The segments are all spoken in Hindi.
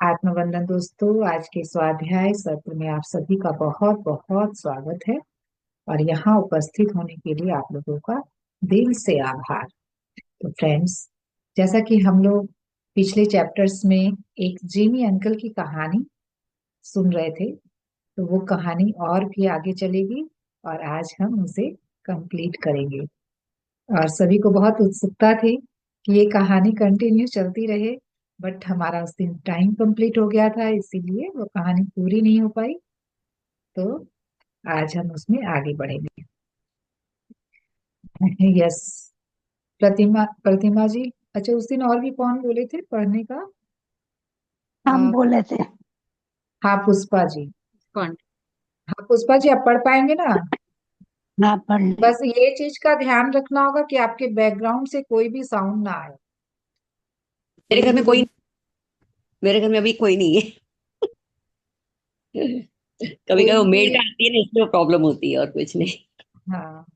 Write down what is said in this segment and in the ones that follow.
आत्मवंदन दोस्तों, आज के स्वाध्याय सत्र में आप सभी का बहुत बहुत स्वागत है। और यहाँ उपस्थित होने के लिए आप लोगों का दिल से आभार। तो फ्रेंड्स, जैसा कि हम लोग पिछले चैप्टर्स में एक जिमी अंकल की कहानी सुन रहे थे, तो वो कहानी और भी आगे चलेगी और आज हम उसे कंप्लीट करेंगे। और सभी को बहुत उत्सुकता थी कि ये कहानी कंटिन्यू चलती रहे, बट हमारा उस दिन टाइम कंप्लीट हो गया था, इसीलिए वो कहानी पूरी नहीं हो पाई। तो आज हम उसमें आगे बढ़ेंगे। यस। प्रतिमा प्रतिमा जी। अच्छा, उस दिन और भी कौन बोले थे पढ़ने का? हम आ, बोले थे। हाँ, पुष्पा जी। कौन? हाँ पुष्पा जी, आप पढ़ पाएंगे ना? ना पढ़ ली। बस ये चीज का ध्यान रखना होगा कि आपके बैकग्राउंड से कोई भी साउंड ना आए। मेरे कोई घर भी में कोई रूम। मेरे घर में अभी कोई नहीं है। कभी कोई कभी भी। मेड का आती है ना, इसलिए प्रॉब्लम होती है और कुछ नहीं। हाँ।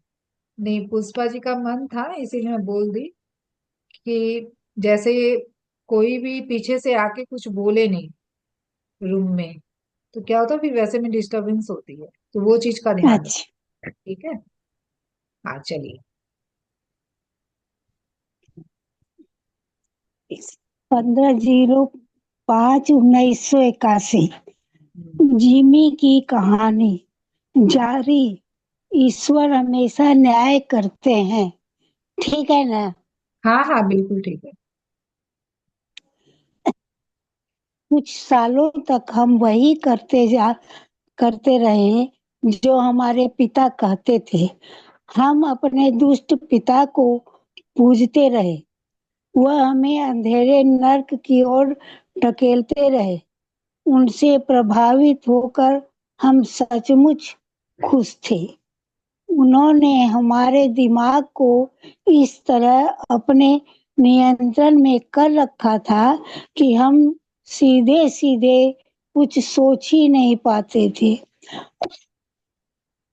नहीं, पुष्पा जी का मन था इसीलिए मैं बोल दी कि जैसे कोई भी पीछे से आके कुछ बोले नहीं रूम में, तो क्या होता है फिर वैसे में डिस्टरबेंस होती है। तो वो चीज का ध्यान अच्छा। रखना, ठीक है? हाँ, चलिए। 15/05/1981। हम्म। जिमी की कहानी जारी। ईश्वर हमेशा न्याय करते हैं। ठीक है ना? हाँ हाँ, बिल्कुल ठीक है। कुछ सालों तक हम वही करते रहे जो हमारे पिता कहते थे। हम अपने दुष्ट पिता को पूजते रहे। वह हमें अंधेरे नर्क की ओर ढकेलते रहे। उनसे प्रभावित होकर हम सचमुच खुश थे। उन्होंने हमारे दिमाग को इस तरह अपने नियंत्रण में कर रखा था कि हम सीधे सीधे कुछ सोच ही नहीं पाते थे।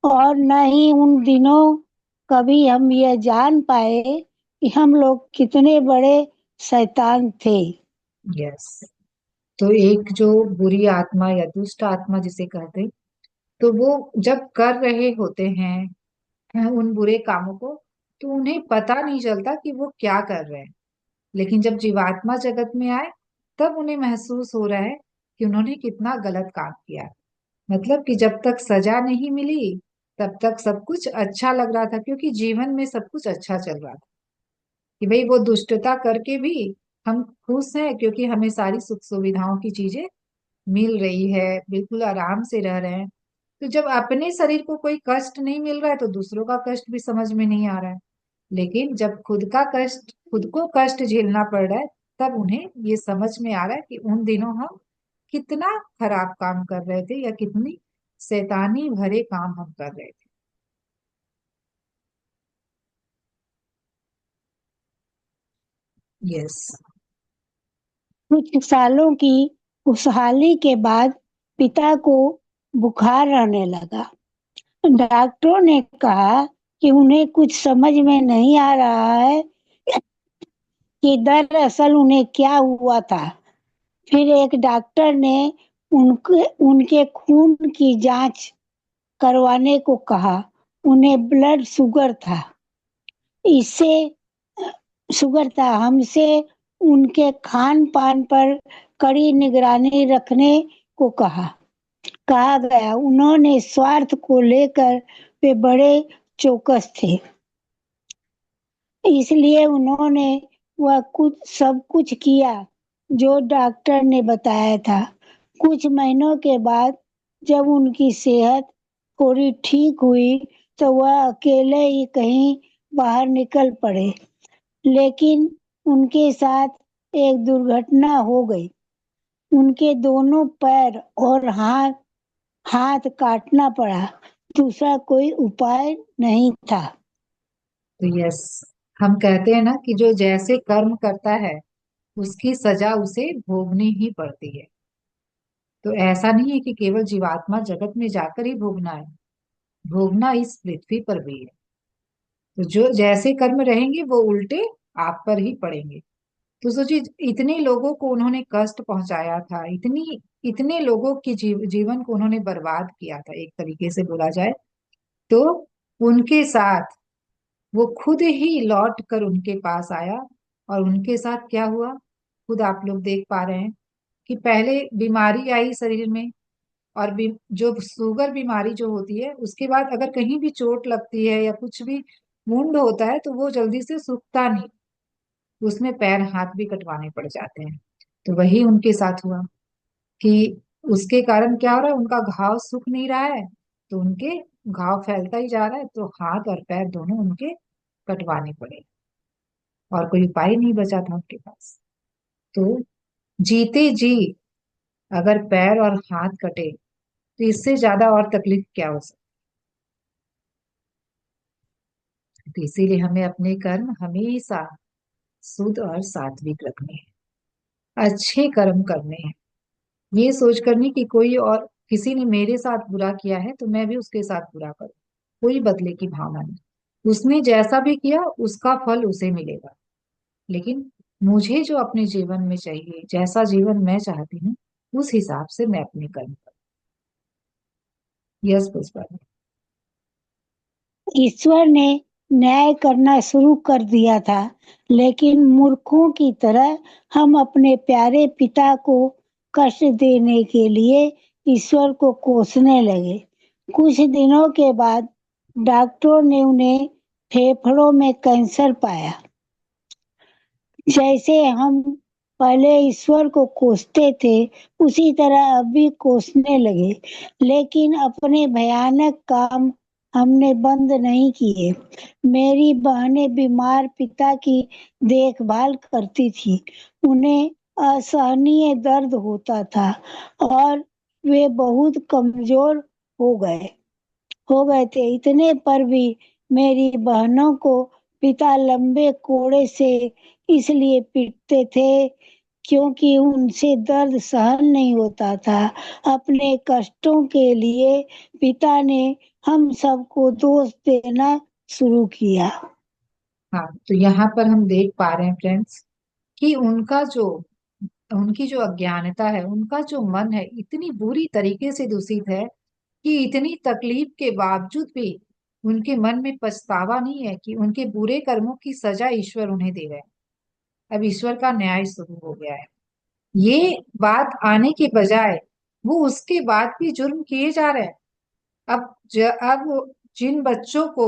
और न ही उन दिनों कभी हम यह जान पाए कि हम लोग कितने बड़े शैतान थे। यस। तो एक जो बुरी आत्मा या दुष्ट आत्मा जिसे कहते हैं, तो वो जब कर रहे होते हैं उन बुरे कामों को, तो उन्हें पता नहीं चलता कि वो क्या कर रहे हैं। लेकिन जब जीवात्मा जगत में आए, तब उन्हें महसूस हो रहा है कि उन्होंने कितना गलत काम किया। मतलब कि जब तक सजा नहीं मिली, तब तक सब कुछ अच्छा लग रहा था, क्योंकि जीवन में सब कुछ अच्छा चल रहा था। कि भाई वो दुष्टता करके भी हम खुश हैं, क्योंकि हमें सारी सुख सुविधाओं की चीजें मिल रही है, बिल्कुल आराम से रह रहे हैं। तो जब अपने शरीर को कोई कष्ट नहीं मिल रहा है, तो दूसरों का कष्ट भी समझ में नहीं आ रहा है। लेकिन जब खुद को कष्ट झेलना पड़ रहा है, तब उन्हें ये समझ में आ रहा है कि उन दिनों हम कितना खराब काम कर रहे थे, या कितनी शैतानी भरे काम हम कर रहे थे। यस। कुछ सालों की खुशहाली के बाद पिता को बुखार आने लगा। डॉक्टरों ने कहा कि उन्हें कुछ समझ में नहीं आ रहा है कि दरअसल उन्हें क्या हुआ था। फिर एक डॉक्टर ने उनके उनके खून की जांच करवाने को कहा। उन्हें ब्लड इससे शुगर था। हमसे उनके खान पान पर कड़ी निगरानी रखने को कहा गया। उन्होंने स्वार्थ को लेकर वे बड़े चौकस थे। इसलिए उन्होंने वह सब कुछ किया जो डॉक्टर ने बताया था। कुछ महीनों के बाद जब उनकी सेहत थोड़ी ठीक हुई, तो वह अकेले ही कहीं बाहर निकल पड़े। लेकिन उनके साथ एक दुर्घटना हो गई। उनके दोनों पैर और हाथ हाथ काटना पड़ा। दूसरा कोई उपाय नहीं था। तो यस, हम कहते हैं ना कि जो जैसे कर्म करता है, उसकी सजा उसे भोगनी ही पड़ती है। तो ऐसा नहीं है कि केवल जीवात्मा जगत में जाकर ही भोगना है, भोगना इस पृथ्वी पर भी है। तो जो जैसे कर्म रहेंगे वो उल्टे आप पर ही पड़ेंगे। तो सोचिए इतने लोगों को उन्होंने कष्ट पहुंचाया था, इतनी इतने लोगों की जीवन को उन्होंने बर्बाद किया था एक तरीके से बोला जाए तो। उनके साथ वो खुद ही लौट कर उनके पास आया, और उनके साथ क्या हुआ खुद आप लोग देख पा रहे हैं कि पहले बीमारी आई शरीर में, और जो शुगर बीमारी जो होती है उसके बाद अगर कहीं भी चोट लगती है या कुछ भी वुंड होता है तो वो जल्दी से सूखता नहीं, उसमें पैर हाथ भी कटवाने पड़ जाते हैं। तो वही उनके साथ हुआ कि उसके कारण क्या हो रहा है, उनका घाव सूख नहीं रहा है, तो उनके घाव फैलता ही जा रहा है, तो हाथ और पैर दोनों उनके कटवाने पड़े, और कोई उपाय नहीं बचा था उनके पास। तो जीते जी अगर पैर और हाथ कटे तो इससे ज्यादा और तकलीफ क्या हो सकती है। तो इसीलिए हमें अपने कर्म हमेशा शुद्ध और सात्विक रखने हैं, अच्छे कर्म करने हैं। ये सोच करनी कि कोई और किसी ने मेरे साथ बुरा किया है तो मैं भी उसके साथ बुरा करूं, कोई बदले की भावना नहीं। उसने जैसा भी किया उसका फल उसे मिलेगा, लेकिन मुझे जो अपने जीवन में चाहिए, जैसा जीवन मैं चाहती हूँ, उस हिसाब से मैं अपने कर्म करूँ। यस पुष्पा। ईश्वर ने न्याय करना शुरू कर दिया था, लेकिन मूर्खों की तरह हम अपने प्यारे पिता को कष्ट देने के लिए ईश्वर को कोसने लगे। कुछ दिनों के बाद डॉक्टरों ने उन्हें फेफड़ों में कैंसर पाया। जैसे हम पहले ईश्वर को कोसते थे, उसी तरह अब भी कोसने लगे, लेकिन अपने भयानक काम हमने बंद नहीं किए। मेरी बहनें बीमार पिता की देखभाल करती थी। उन्हें असहनीय दर्द होता था और वे बहुत कमजोर हो गए हो गए थे। इतने पर भी मेरी बहनों को पिता लंबे कोड़े से इसलिए पीटते थे क्योंकि उनसे दर्द सहन नहीं होता था। अपने कष्टों के लिए पिता ने हम सबको दोष देना शुरू किया। हाँ, तो यहाँ पर हम देख पा रहे हैं फ्रेंड्स कि उनकी जो अज्ञानता है, उनका जो मन है इतनी बुरी तरीके से दूषित है कि इतनी तकलीफ के बावजूद भी उनके मन में पछतावा नहीं है कि उनके बुरे कर्मों की सजा ईश्वर उन्हें दे रहे हैं। अब ईश्वर का न्याय शुरू हो गया है, ये बात आने के बजाय वो उसके बाद भी जुर्म किए जा रहे हैं। अब जिन बच्चों को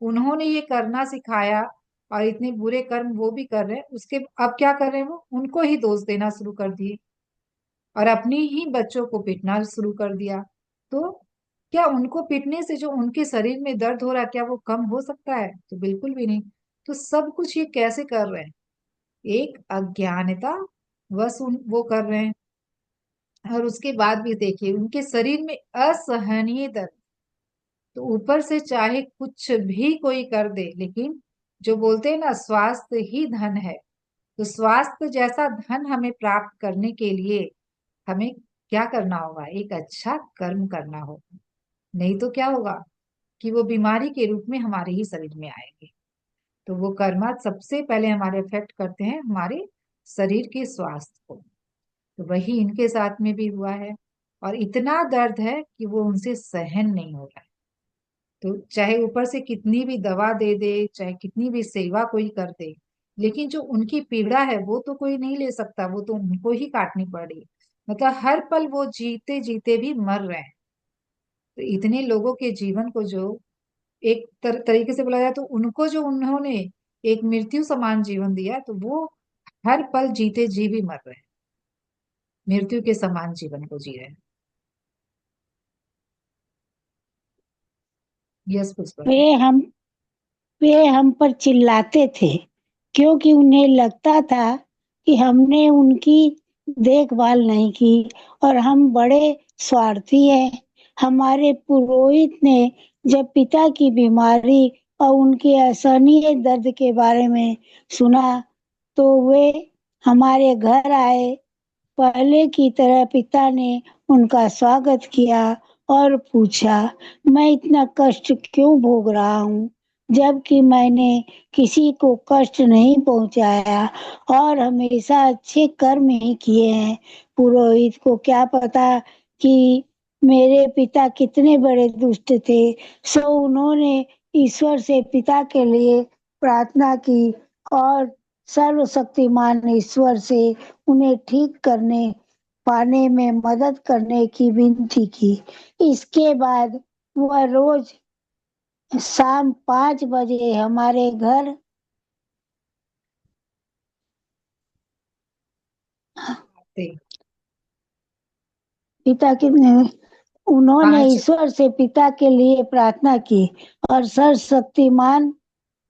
उन्होंने ये करना सिखाया और इतने बुरे कर्म वो भी कर रहे हैं, उसके अब क्या कर रहे हैं, वो उनको ही दोष देना शुरू कर दिए और अपनी ही बच्चों को पीटना शुरू कर दिया। तो क्या उनको पीटने से जो उनके शरीर में दर्द हो रहा है क्या वो कम हो सकता है? तो बिल्कुल भी नहीं। तो सब कुछ ये कैसे कर रहे हैं, एक अज्ञानता वश वो कर रहे हैं। और उसके बाद भी देखिए उनके शरीर में असहनीय दर्द। तो ऊपर से चाहे कुछ भी कोई कर दे, लेकिन जो बोलते हैं ना स्वास्थ्य ही धन है, तो स्वास्थ्य जैसा धन हमें प्राप्त करने के लिए हमें क्या करना होगा, एक अच्छा कर्म करना होगा। नहीं तो क्या होगा कि वो बीमारी के रूप में हमारे ही शरीर में आएंगे। तो वो कर्म सबसे पहले हमारे इफेक्ट करते हैं हमारे शरीर के स्वास्थ्य को। तो वही इनके साथ में भी हुआ है, और इतना दर्द है कि वो उनसे सहन नहीं हो रहा है। तो चाहे ऊपर से कितनी भी दवा दे दे, चाहे कितनी भी सेवा कोई कर दे, लेकिन जो उनकी पीड़ा है वो तो कोई नहीं ले सकता, वो तो उनको ही काटनी पड़ी। मतलब हर पल वो जीते जीते भी मर रहे हैं। तो इतने लोगों के जीवन को जो एक तरीके से बोला जाए तो उनको जो उन्होंने एक मृत्यु समान जीवन दिया, तो वो हर पल जीते जी भी मर रहे हैं, मृत्यु के समान जीवन को जी रहे हैं। यस पुष्पा। वे हम वे हम पर चिल्लाते थे क्योंकि उन्हें लगता था कि हमने उनकी देखभाल नहीं की और हम बड़े स्वार्थी हैं। हमारे पुरोहित ने जब पिता की बीमारी और उनके असहनीय दर्द के बारे में सुना तो वे हमारे घर आए। पहले की तरह पिता ने उनका स्वागत किया और पूछा, मैं इतना कष्ट क्यों भोग रहा हूँ? जबकि मैंने किसी को कष्ट नहीं पहुंचाया और हमेशा अच्छे कर्म ही किए हैं। पुरोहित को क्या पता कि मेरे पिता कितने बड़े दुष्ट थे। सो उन्होंने ईश्वर से पिता के लिए प्रार्थना की और सर्वशक्तिमान ईश्वर से उन्हें ठीक करने पाने में मदद करने की विनती की। इसके बाद वह रोज शाम 5 बजे हमारे घर थे। पिता के उन्होंने 5। ईश्वर से पिता के लिए प्रार्थना की और सर्वशक्तिमान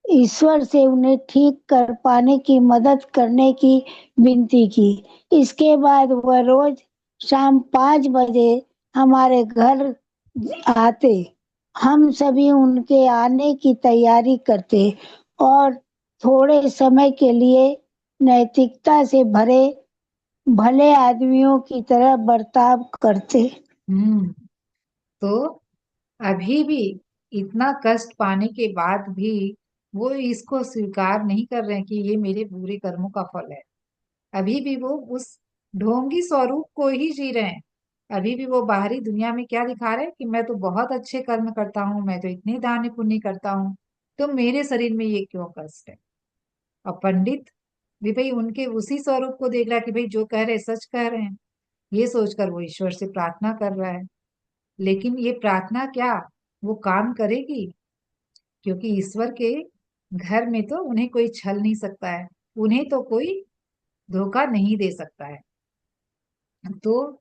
ईश्वर से उन्हें ठीक कर पाने की मदद करने की विनती की। इसके बाद वह रोज शाम 5 बजे हमारे घर आते। हम सभी उनके आने की तैयारी करते और थोड़े समय के लिए नैतिकता से भरे भले आदमियों की तरह बर्ताव करते। हम्म। तो अभी भी इतना कष्ट पाने के बाद भी वो इसको स्वीकार नहीं कर रहे हैं कि ये मेरे बुरे कर्मों का फल है। अभी भी वो उस ढोंगी स्वरूप को ही जी रहे हैं। अभी भी वो बाहरी दुनिया में क्या दिखा रहे हैं कि मैं तो बहुत अच्छे कर्म करता हूँ, मैं तो इतने दान पुण्य करता हूँ, तो मेरे शरीर में ये क्यों कष्ट है। और पंडित भी भाई उनके उसी स्वरूप को देख रहा है कि भाई जो कह रहे हैं सच कह रहे हैं। ये सोचकर वो ईश्वर से प्रार्थना कर रहा है। लेकिन ये प्रार्थना क्या वो काम करेगी? क्योंकि ईश्वर के घर में तो उन्हें कोई छल नहीं सकता है, उन्हें तो कोई धोखा नहीं दे सकता है। तो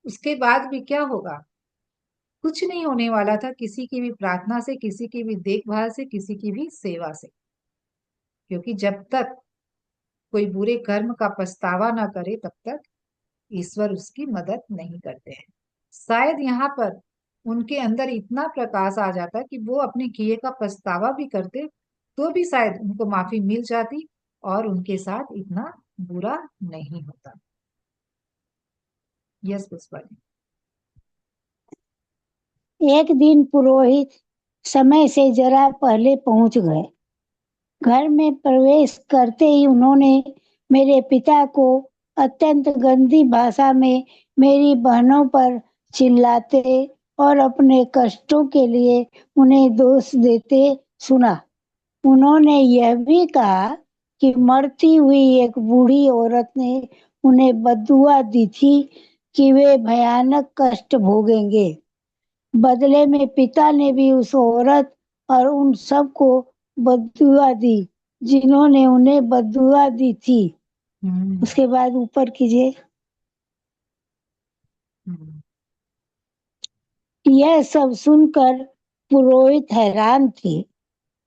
उसके बाद भी क्या होगा? कुछ नहीं होने वाला था किसी की भी प्रार्थना से, किसी की भी देखभाल से, किसी की भी सेवा से। क्योंकि जब तक कोई बुरे कर्म का पछतावा ना करे तब तक ईश्वर उसकी मदद नहीं करते हैं। शायद यहाँ पर उनके अंदर इतना प्रकाश आ जाता कि वो अपने किए का पछतावा भी करते तो भी शायद उनको माफी मिल जाती और उनके साथ इतना बुरा नहीं होता। यस पुष्पा जी। एक दिन पुरोहित समय से जरा पहले पहुंच गए। घर में प्रवेश करते ही उन्होंने मेरे पिता को अत्यंत गंदी भाषा में मेरी बहनों पर चिल्लाते और अपने कष्टों के लिए उन्हें दोष देते सुना। उन्होंने यह भी कहा कि मरती हुई एक बूढ़ी औरत ने उन्हें बद्दुआ दी थी कि वे भयानक कष्ट भोगेंगे। बदले में पिता ने भी उस औरत और उन सबको बद्दुआ दी जिन्होंने उन्हें बद्दुआ दी थी। हम्म। उसके बाद ऊपर कीजिए। हम्म। यह सब सुनकर पुरोहित हैरान थे।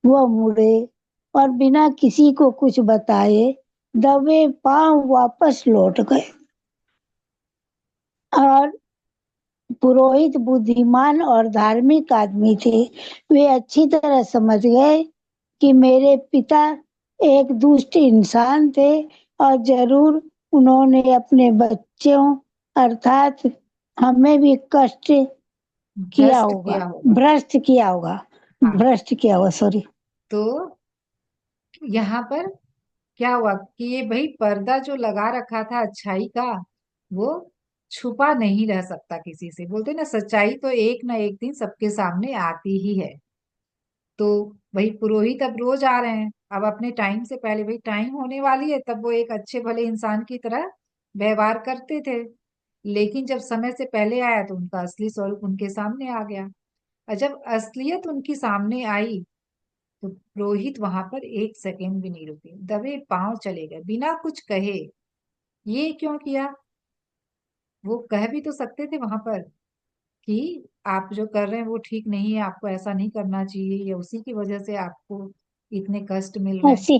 वह मुड़े और बिना किसी को कुछ बताए दबे पांव वापस लौट गए। और पुरोहित बुद्धिमान और धार्मिक आदमी थे। वे अच्छी तरह समझ गए कि मेरे पिता एक दुष्ट इंसान थे और जरूर उन्होंने अपने बच्चों अर्थात हमें भी कष्ट किया भ्रष्ट होगा, किया होगा। भ्रष्ट किया होगा, हाँ। भ्रष्ट किया होगा, सॉरी। तो यहाँ पर क्या हुआ कि ये भाई पर्दा जो लगा रखा था अच्छाई का, वो छुपा नहीं रह सकता किसी से। बोलते ना सच्चाई तो एक ना एक दिन सबके सामने आती ही है। तो भाई पुरोहित अब रोज आ रहे हैं, अब अपने टाइम से पहले, भाई टाइम होने वाली है तब वो एक अच्छे भले इंसान की तरह व्यवहार करते थे। लेकिन जब समय से पहले आया तो उनका असली स्वरूप उनके सामने आ गया। और जब असलियत उनकी सामने आई तो पुरोहित वहां पर एक सेकेंड भी नहीं रुके, दबे पांव चले गए बिना कुछ कहे। ये क्यों किया? वो कह भी तो सकते थे वहां पर कि आप जो कर रहे हैं वो ठीक नहीं है, आपको ऐसा नहीं करना चाहिए, या उसी की वजह से आपको इतने कष्ट मिल रहे हैं। ऐसे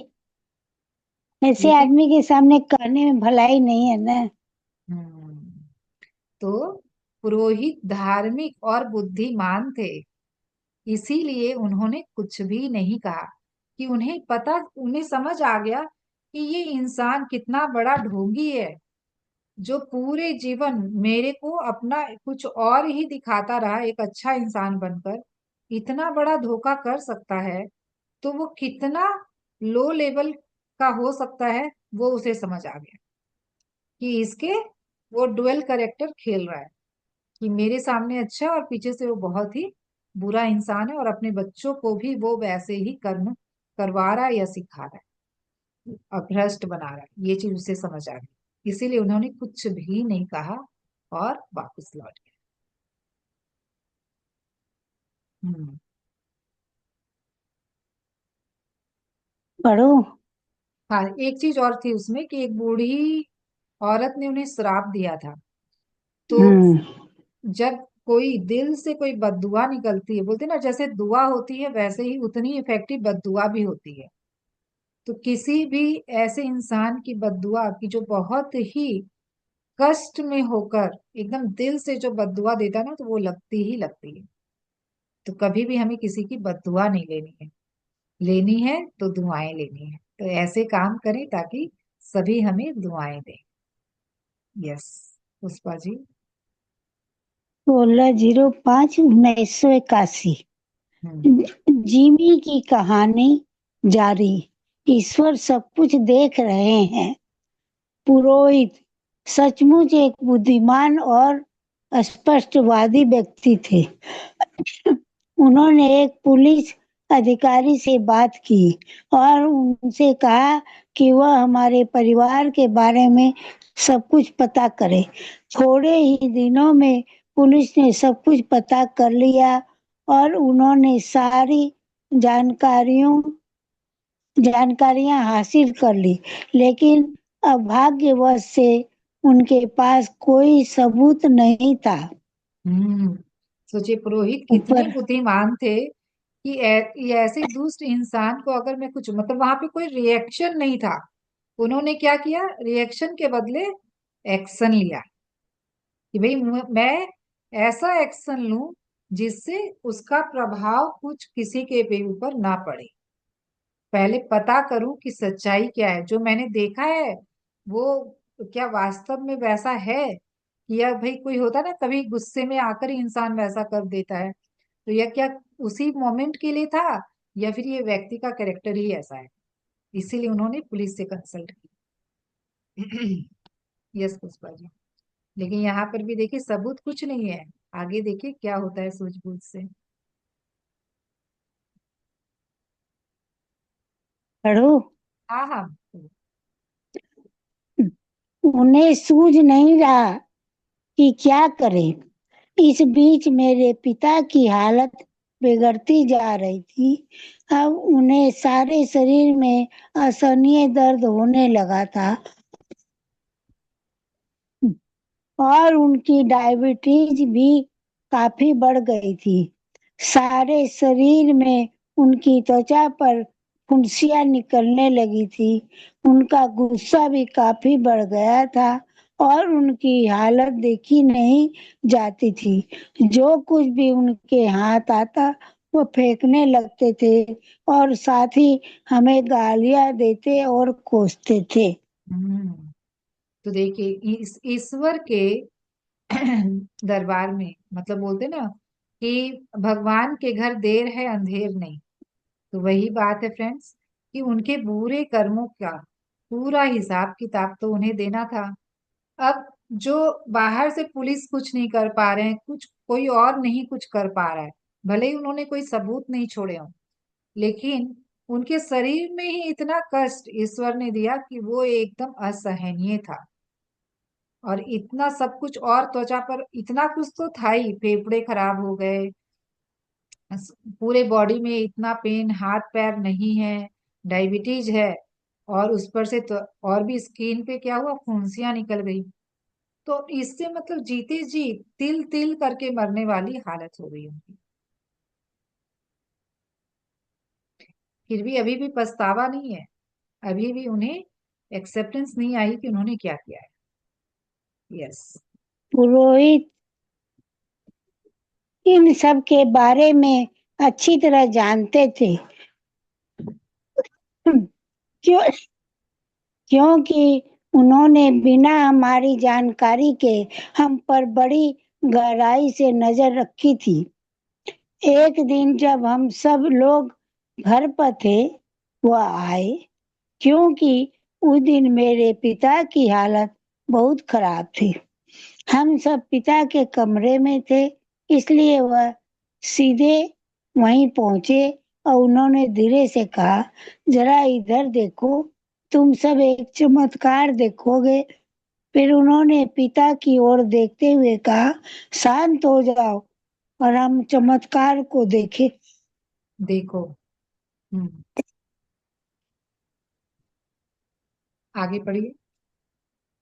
ऐसे लेकिन आदमी के सामने कहने में भलाई नहीं है ना। हम्म, तो पुरोहित धार्मिक और बुद्धिमान थे, इसीलिए उन्होंने कुछ भी नहीं कहा। कि उन्हें समझ आ गया कि ये इंसान कितना बड़ा ढोंगी है, जो पूरे जीवन मेरे को अपना कुछ और ही दिखाता रहा, एक अच्छा इंसान बनकर इतना बड़ा धोखा कर सकता है। तो वो कितना लो लेवल का हो सकता है, वो उसे समझ आ गया कि इसके वो डुअल कैरेक्टर खेल रहा है, कि मेरे सामने अच्छा है और पीछे से वो बहुत ही बुरा इंसान है, और अपने बच्चों को भी वो वैसे ही कर्म करवा रहा है या सिखा रहा है, भ्रष्ट बना रहा है। ये चीज उसे समझ आ गई, इसीलिए उन्होंने कुछ भी नहीं कहा और वापस लौट गए। हम्म। पढ़ो। हाँ, एक चीज और थी उसमें कि एक बूढ़ी औरत ने उन्हें श्राप दिया था। तो हम्म। जब कोई दिल से कोई बददुआ निकलती है, बोलते ना जैसे दुआ होती है वैसे ही उतनी इफेक्टिव बददुआ भी होती है। तो किसी भी ऐसे इंसान की बददुआ की जो बहुत ही कष्ट में होकर एकदम दिल से जो बददुआ देता है ना, तो वो लगती ही लगती है। तो कभी भी हमें किसी की बददुआ नहीं लेनी है, लेनी है तो दुआएं लेनी है। तो ऐसे काम करें ताकि सभी हमें दुआएं दें। यस, पुष्पा जी। 16/05/1981। हम्म। जिमी की कहानी जारी। ईश्वर सब कुछ देख रहे हैं। पुरोहित सचमुच एक बुद्धिमान और स्पष्टवादी व्यक्ति थे। उन्होंने एक पुलिस अधिकारी से बात की और उनसे कहा कि वह हमारे परिवार के बारे में सब कुछ पता करे। थोड़े ही दिनों में पुलिस ने सब कुछ पता कर लिया और उन्होंने सारी जानकारियों जानकारियां हासिल कर ली, लेकिन अभाग्यवश से उनके पास कोई सबूत नहीं था। हम्म। सोचिए पुरोहित कितने ऊपर बुद्धिमान थे कि ये ऐसे दुष्ट इंसान को अगर मैं कुछ, मतलब वहां पे कोई रिएक्शन नहीं था, उन्होंने क्या किया, रिएक्शन के बदले एक्शन लिया, कि भाई मैं ऐसा एक्शन लूं जिससे उसका प्रभाव कुछ किसी के भी ऊपर ना पड़े। पहले पता करूं कि सच्चाई क्या है, जो मैंने देखा है वो क्या वास्तव में वैसा है, या भाई कोई होता ना कभी गुस्से में आकर ही इंसान वैसा कर देता है, तो यह क्या उसी मोमेंट के लिए था, या फिर ये व्यक्ति का कैरेक्टर ही ऐसा है। इसीलिए उन्होंने पुलिस से कंसल्ट की। यस पुष्पा जी। लेकिन यहाँ पर भी देखिए सबूत कुछ नहीं है, आगे देखिए क्या होता है सूझबूझ से। पढ़ो। हाँ हाँ। उन्हें सूझ नहीं रहा कि क्या करें। इस बीच मेरे पिता की हालत बिगड़ती जा रही थी। अब उन्हें सारे शरीर में असहनीय दर्द होने लगा था और उनकी डायबिटीज भी काफी बढ़ गई थी। सारे शरीर में उनकी त्वचा पर फुंसियां निकलने लगी थी। उनका गुस्सा भी काफी बढ़ गया था और उनकी हालत देखी नहीं जाती थी। जो कुछ भी उनके हाथ आता वो फेंकने लगते थे और साथ ही हमें गालियां देते और कोसते थे। हम्म। तो देखिए इस ईश्वर के दरबार में, मतलब बोलते ना कि भगवान के घर देर है अंधेर नहीं। तो वही बात है फ्रेंड्स, कि उनके बुरे कर्मों का पूरा हिसाब किताब तो उन्हें देना था। अब जो बाहर से पुलिस कुछ नहीं कर पा रहे हैं, कुछ कोई और नहीं कुछ कर पा रहा है, भले ही उन्होंने कोई सबूत नहीं छोड़े हों, लेकिन उनके शरीर में ही इतना कष्ट ईश्वर ने दिया कि वो एकदम असहनीय था। और इतना सब कुछ, और त्वचा पर इतना कुछ तो था ही, फेफड़े खराब हो गए, पूरे बॉडी में इतना पेन, हाथ पैर नहीं है, डायबिटीज है, और उस पर से तो और भी स्किन पे क्या हुआ, फुंसियां निकल गई। तो इससे मतलब जीते जी तिल तिल करके मरने वाली हालत हो गई उनकी। फिर भी अभी भी पछतावा नहीं है, अभी भी उन्हें एक्सेप्टेंस नहीं आई कि उन्होंने क्या किया है। यस। पुरोहित इन सब के बारे में अच्छी तरह जानते थे। क्यों? क्योंकि उन्होंने बिना हमारी जानकारी के हम पर बड़ी गहराई से नजर रखी थी। एक दिन जब हम सब लोग घर पर थे वह आए, क्योंकि उस दिन मेरे पिता की हालत बहुत खराब थी। हम सब पिता के कमरे में थे, इसलिए वह सीधे वहीं पहुंचे और उन्होंने धीरे से कहा, जरा इधर देखो, तुम सब एक चमत्कार देखोगे। फिर उन्होंने पिता की ओर देखते हुए कहा, शांत हो जाओ और हम चमत्कार को देखें। देखो। हम्म। आगे पढ़िए।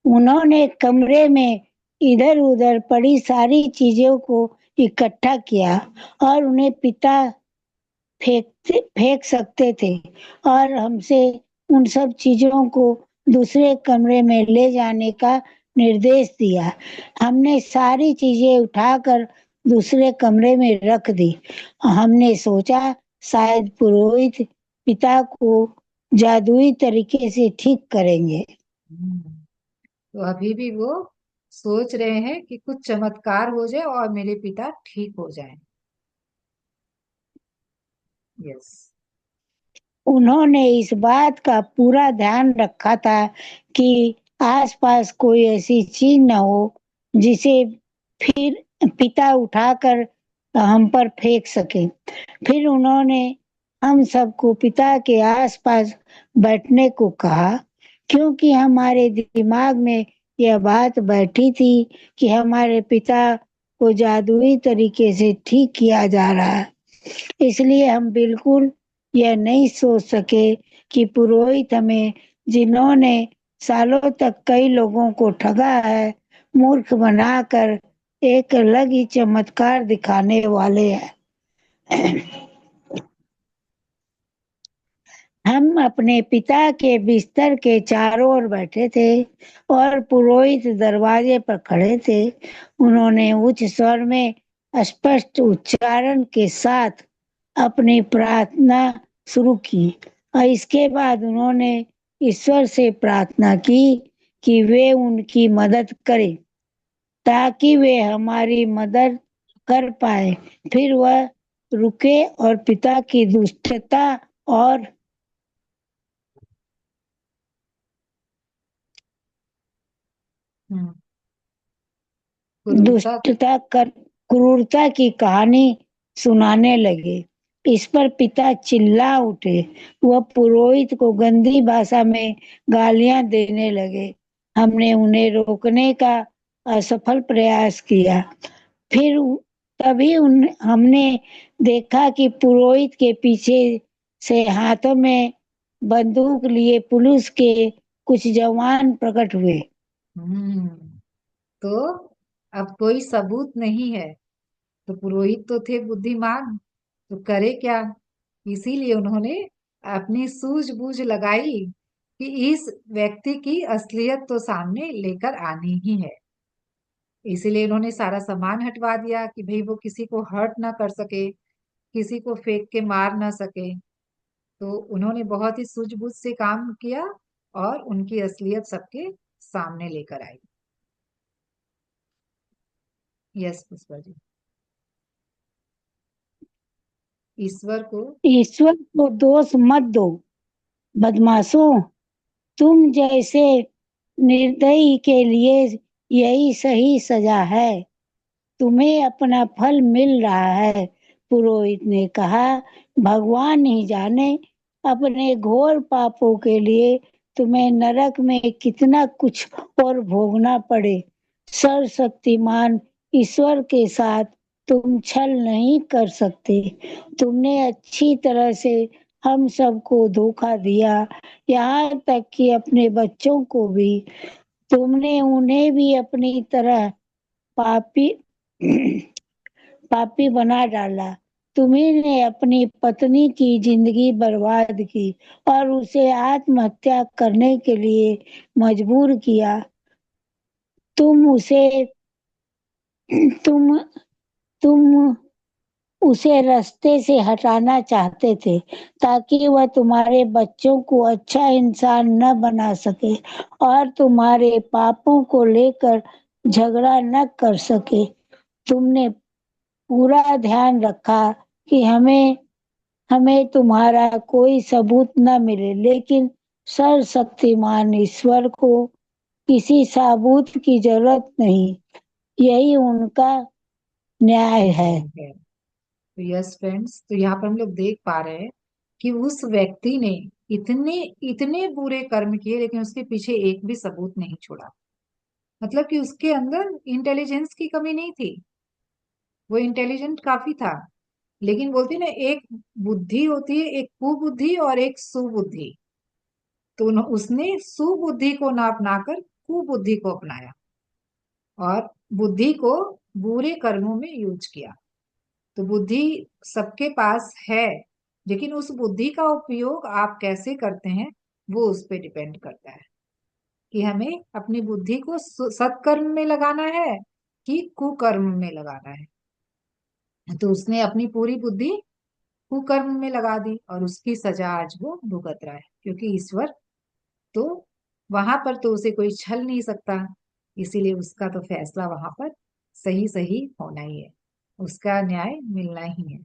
उन्होंने कमरे में इधर उधर पड़ी सारी चीजों को इकट्ठा किया और उन्हें पिता फेंक सकते थे, और हमसे उन सब चीजों को दूसरे कमरे में ले जाने का निर्देश दिया। हमने सारी चीजें उठाकर दूसरे कमरे में रख दी। हमने सोचा शायद पुरोहित पिता को जादुई तरीके से ठीक करेंगे। हम्म। तो अभी भी वो सोच रहे हैं कि कुछ चमत्कार हो जाए और मेरे पिता ठीक हो जाएं। यस। उन्होंने इस बात का पूरा ध्यान रखा था कि आसपास कोई ऐसी चीज न हो जिसे फिर पिता उठाकर हम पर फेंक सके। फिर उन्होंने हम सबको पिता के आसपास बैठने को कहा, क्योंकि हमारे दिमाग में यह बात बैठी थी कि हमारे पिता को जादुई तरीके से ठीक किया जा रहा है। इसलिए हम बिल्कुल यह नहीं सोच सके कि पुरोहित हमें, जिन्होंने सालों तक कई लोगों को ठगा है, मूर्ख बनाकर एक अलग ही चमत्कार दिखाने वाले हैं। हम अपने पिता के बिस्तर के चारों ओर बैठे थे और पुरोहित दरवाजे पर खड़े थे। उन्होंने उच्च स्वर में स्पष्ट उच्चारण के साथ अपनी प्रार्थना शुरू की, और इसके बाद उन्होंने ईश्वर से प्रार्थना की कि वे उनकी मदद करें, ताकि वे हमारी मदद कर पाए। फिर वह रुके और पिता की दुष्टता और हम्म। क्रूरता। दुष्टता कर क्रूरता की कहानी सुनाने लगे। इस पर पिता चिल्ला उठे। वह पुरोहित को गंदी भाषा में गालियां देने लगे। हमने उन्हें रोकने का असफल प्रयास किया। फिर तभी हमने देखा कि पुरोहित के पीछे से हाथों में बंदूक लिए पुलिस के कुछ जवान प्रकट हुए। हम्म। तो अब कोई सबूत नहीं है, तो पुरोहित तो थे बुद्धिमान, तो करे क्या। इसीलिए उन्होंने अपनी सूझबूझ लगाई कि इस व्यक्ति की असलियत तो सामने लेकर आनी ही है। इसीलिए उन्होंने सारा सामान हटवा दिया कि भाई वो किसी को हर्ट ना कर सके, किसी को फेंक के मार ना सके। तो उन्होंने बहुत ही सूझबूझ से काम किया और उनकी असलियत सबके सामने लेकर आई। यस पुष्पा जी। ईश्वर को। ईश्वर को दोष मत दो, बदमाशों। तुम जैसे निर्दयी के लिए यही सही सजा है। तुम्हें अपना फल मिल रहा है। पुरोहित ने कहा, भगवान ही जाने अपने घोर पापों के लिए तुम्हें नरक में कितना कुछ और भोगना पड़े। सर्वशक्तिमान ईश्वर के साथ तुम छल नहीं कर सकते। तुमने अच्छी तरह से हम सबको धोखा दिया, यहाँ तक कि अपने बच्चों को भी। तुमने उन्हें भी अपनी तरह पापी पापी बना डाला। तुम्ही ने अपनी पत्नी की जिंदगी बर्बाद की और उसे आत्महत्या करने के लिए मजबूर किया। तुम उसे तुम तुम उसे रास्ते से हटाना चाहते थे, ताकि वह तुम्हारे बच्चों को अच्छा इंसान न बना सके और तुम्हारे पापों को लेकर झगड़ा न कर सके। तुमने पूरा ध्यान रखा कि हमें हमें तुम्हारा कोई सबूत न मिले, लेकिन सर्वशक्तिमान ईश्वर को किसी सबूत की जरूरत नहीं। यही उनका न्याय है। है। तो यस फ्रेंड्स, तो यहाँ पर हम लोग देख पा रहे हैं कि उस व्यक्ति ने इतने इतने बुरे कर्म किए, लेकिन उसके पीछे एक भी सबूत नहीं छोड़ा। मतलब कि उसके अंदर इंटेलिजेंस की कमी नहीं थी, वो इंटेलिजेंट काफी था। लेकिन बोलती ना, एक बुद्धि होती है, एक कुबुद्धि और एक सुबुद्धि। तो उसने सुबुद्धि को ना अपनाकर कुबुद्धि को अपनाया और बुद्धि को बुरे कर्मों में यूज किया। तो बुद्धि सबके पास है, लेकिन उस बुद्धि का उपयोग आप कैसे करते हैं वो उस पर डिपेंड करता है कि हमें अपनी बुद्धि को सत्कर्म में लगाना है कि कुकर्म में लगाना है। तो उसने अपनी पूरी बुद्धि कुकर्म में लगा दी और उसकी सजा आज वो भुगत रहा है, क्योंकि ईश्वर तो वहां पर तो उसे कोई छल नहीं सकता। इसीलिए उसका तो फैसला वहां पर सही सही होना ही है, उसका न्याय मिलना ही है।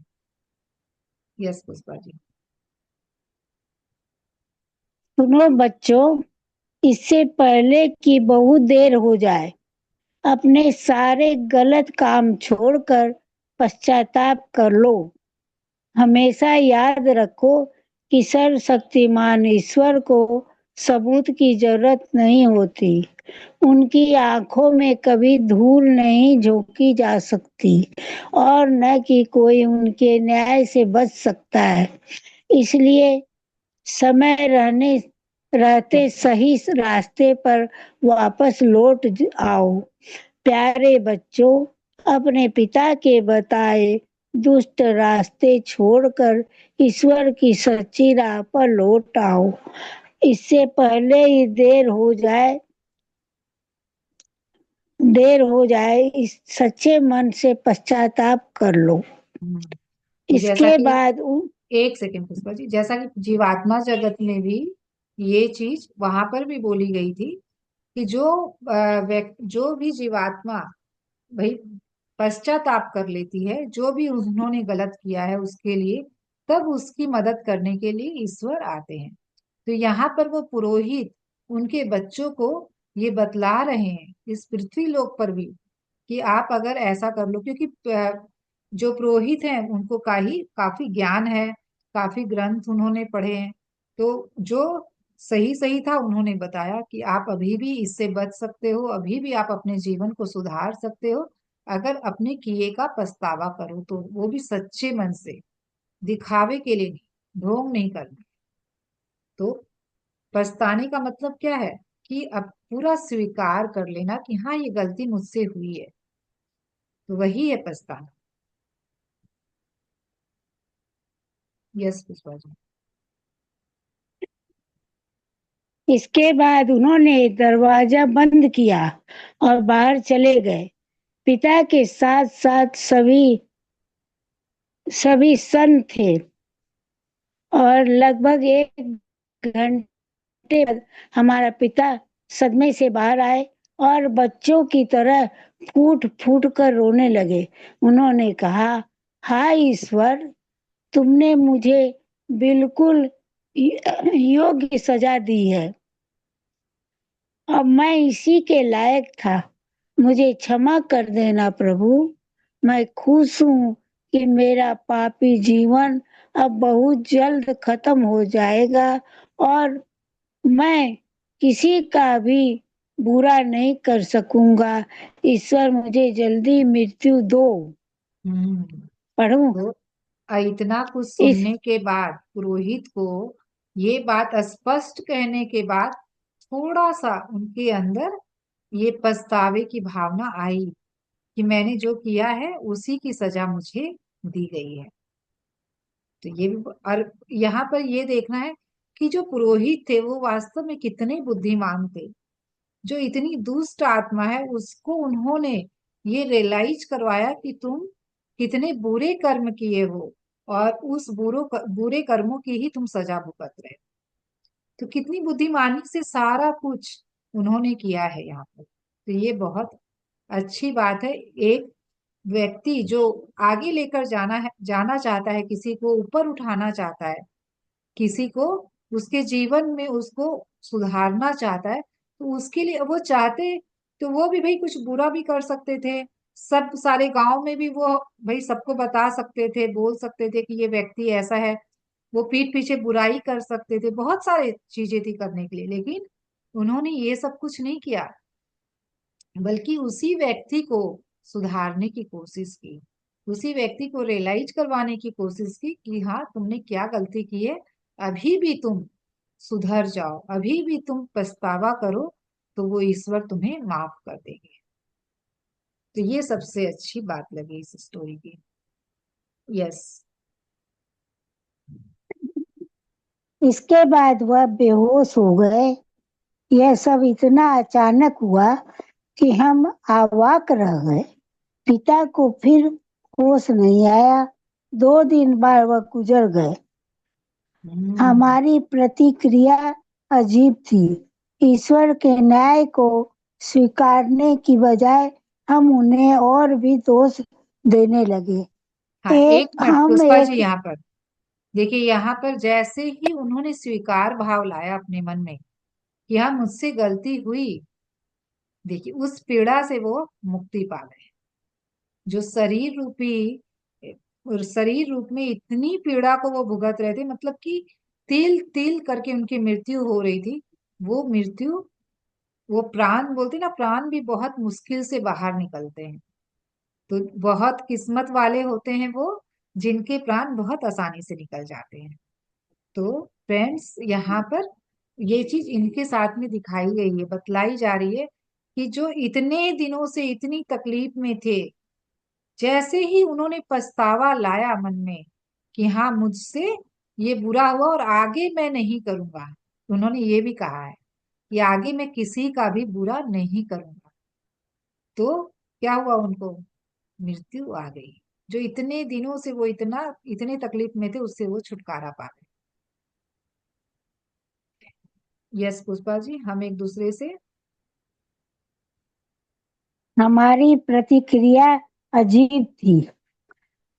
यस पुष्पा जी। सुनो बच्चों, इससे पहले कि बहुत देर हो जाए, अपने सारे गलत काम छोड़कर पश्चाताप कर लो। हमेशा याद रखो कि सर्वशक्तिमान ईश्वर को सबूत की जरूरत नहीं होती। उनकी आंखों में कभी धूल नहीं झोंकी जा सकती और न कि कोई उनके न्याय से बच सकता है। इसलिए समय रहते सही रास्ते पर वापस लौट आओ। प्यारे बच्चों, अपने पिता के बताए दुष्ट रास्ते छोड़कर ईश्वर की सच्ची राह पर लौट आओ। इससे पहले ही देर हो जाए, इस सच्चे मन से पश्चाताप कर लो। तो जैसा इसके कि, बाद एक सेकेंड पुष्पा जी, जैसा कि जीवात्मा जगत में भी ये चीज वहां पर भी बोली गई थी कि जो भी जीवात्मा भाई पश्चाताप कर लेती है, जो भी उन्होंने गलत किया है उसके लिए, तब उसकी मदद करने के लिए ईश्वर आते हैं। तो यहाँ पर वो पुरोहित उनके बच्चों को ये बतला रहे हैं इस पृथ्वी लोक पर भी कि आप अगर ऐसा कर लो, क्योंकि जो पुरोहित हैं उनको काफी ज्ञान है, काफी ग्रंथ उन्होंने पढ़े हैं। तो जो सही सही था उन्होंने बताया कि आप अभी भी इससे बच सकते हो, अभी भी आप अपने जीवन को सुधार सकते हो अगर अपने किए का पछतावा करो तो, वो भी सच्चे मन से, दिखावे के लिए नहीं, ढोंग नहीं करना। तो पछताने का मतलब क्या है कि अब पूरा स्वीकार कर लेना कि हाँ ये गलती मुझसे हुई है, तो वही है पछताना। यस पुष्पा जी। इसके बाद उन्होंने दरवाजा बंद किया और बाहर चले गए। पिता के साथ साथ सभी सभी संत थे और लगभग 1 घंटे बाद हमारा पिता सदमे से बाहर आए और बच्चों की तरह फूट फूट कर रोने लगे। उन्होंने कहा, हाय ईश्वर, तुमने मुझे बिल्कुल योग्य सजा दी है। अब मैं इसी के लायक था। मुझे क्षमा कर देना प्रभु। मैं खुश हूँ कि मेरा पापी जीवन अब बहुत जल्द खत्म हो जाएगा और मैं किसी का भी बुरा नहीं कर सकूंगा। ईश्वर मुझे जल्दी मृत्यु दो। हम्म। पढ़ूं? तो इतना कुछ इस सुनने के बाद पुरोहित को ये बात स्पष्ट कहने के बाद थोड़ा सा उनके अंदर ये पछतावे की भावना आई कि मैंने जो किया है उसी की सजा मुझे दी गई है। तो ये भी, और यहाँ पर ये देखना है कि जो पुरोहित थे वो वास्तव में कितने बुद्धिमान थे। जो इतनी दुष्ट आत्मा है उसको उन्होंने ये रियलाइज करवाया कि तुम कितने बुरे कर्म किए हो और उस बुरे कर्मों की ही तुम सजा भुगत रहे हो। तो कितनी बुद्धिमानी से सारा कुछ उन्होंने किया है यहाँ पर। तो ये बहुत अच्छी बात है। एक व्यक्ति जो आगे लेकर जाना चाहता है, किसी को ऊपर उठाना चाहता है, किसी को उसके जीवन में उसको सुधारना चाहता है, तो उसके लिए वो चाहते तो वो भी भाई कुछ बुरा भी कर सकते थे। सब सारे गांव में भी वो भाई सबको बता सकते थे, बोल सकते थे कि ये व्यक्ति ऐसा है। वो पीठ पीछे बुराई कर सकते थे, बहुत सारे चीजें थी करने के लिए, लेकिन उन्होंने ये सब कुछ नहीं किया, बल्कि उसी व्यक्ति को सुधारने की कोशिश की, उसी व्यक्ति को रियलाइज करवाने की कोशिश की कि हाँ तुमने क्या गलती की है, अभी भी तुम सुधर जाओ, अभी भी तुम पछतावा करो, तो वो ईश्वर तुम्हें माफ कर देंगे। तो ये सबसे अच्छी बात लगी इस स्टोरी की। यस। इसके बाद वह बेहोश हो गए। यह सब इतना अचानक हुआ कि हम अवाक रह गए। पिता को फिर होश नहीं आया। 2 दिन बाद वह गुजर गए। हम्म। हमारी प्रतिक्रिया अजीब थी। ईश्वर के न्याय को स्वीकारने की बजाय हम उन्हें और भी दोष देने लगे। हाँ, एक मिनट हम पुष्पा जी, एक यहाँ पर देखिए, यहाँ पर जैसे ही उन्होंने स्वीकार भाव लाया अपने मन में कि हाँ मुझसे गलती हुई, देखिए उस पीड़ा से वो मुक्ति पा गए। जो शरीर रूपी और शरीर रूप में इतनी पीड़ा को वो भुगत रहे थे, मतलब कि तिल तिल करके उनकी मृत्यु हो रही थी, वो मृत्यु, वो प्राण बोलते ना, प्राण भी बहुत मुश्किल से बाहर निकलते हैं। तो बहुत किस्मत वाले होते हैं वो, जिनके प्राण बहुत आसानी से निकल जाते हैं। तो फ्रेंड्स, यहाँ पर ये चीज इनके साथ में दिखाई गई है, बतलाई जा रही है कि जो इतने दिनों से इतनी तकलीफ में थे, जैसे ही उन्होंने पछतावा लाया मन में कि हाँ मुझसे ये बुरा हुआ और आगे मैं नहीं करूंगा, उन्होंने ये भी कहा है कि आगे मैं किसी का भी बुरा नहीं करूंगा, तो क्या हुआ, उनको मृत्यु आ गई। जो इतने दिनों से वो इतना इतने तकलीफ में थे, उससे वो छुटकारा पा गए। यस पुष्पा जी, हम एक दूसरे से। हमारी प्रतिक्रिया अजीब थी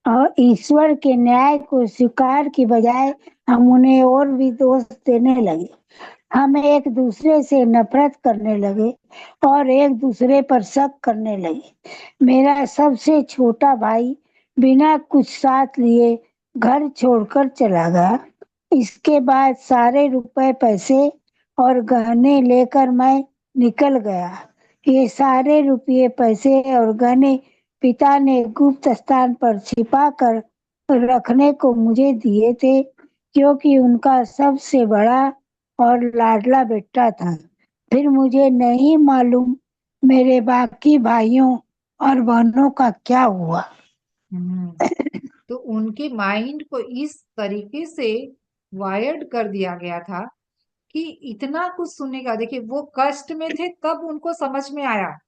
और ईश्वर के न्याय को स्वीकार की बजाय हम उन्हें और भी दोष देने लगे। हम एक दूसरे से नफरत करने लगे और एक दूसरे पर शक करने लगे। मेरा सबसे छोटा भाई बिना कुछ साथ लिए घर छोड़कर चला गया। इसके बाद सारे रुपए पैसे और गहने लेकर मैं निकल गया। ये सारे रुपये पैसे और गहने पिता ने गुप्त स्थान पर छिपा कर रखने को मुझे दिए थे, क्योंकि उनका सबसे बड़ा और लाडला बेटा था। फिर मुझे नहीं मालूम मेरे बाकी भाइयों और बहनों का क्या हुआ। हम्म। तो उनके माइंड को इस तरीके से वायर्ड कर दिया गया था कि इतना कुछ सुनने का, देखिए वो कष्ट में थे तब उनको समझ में आया।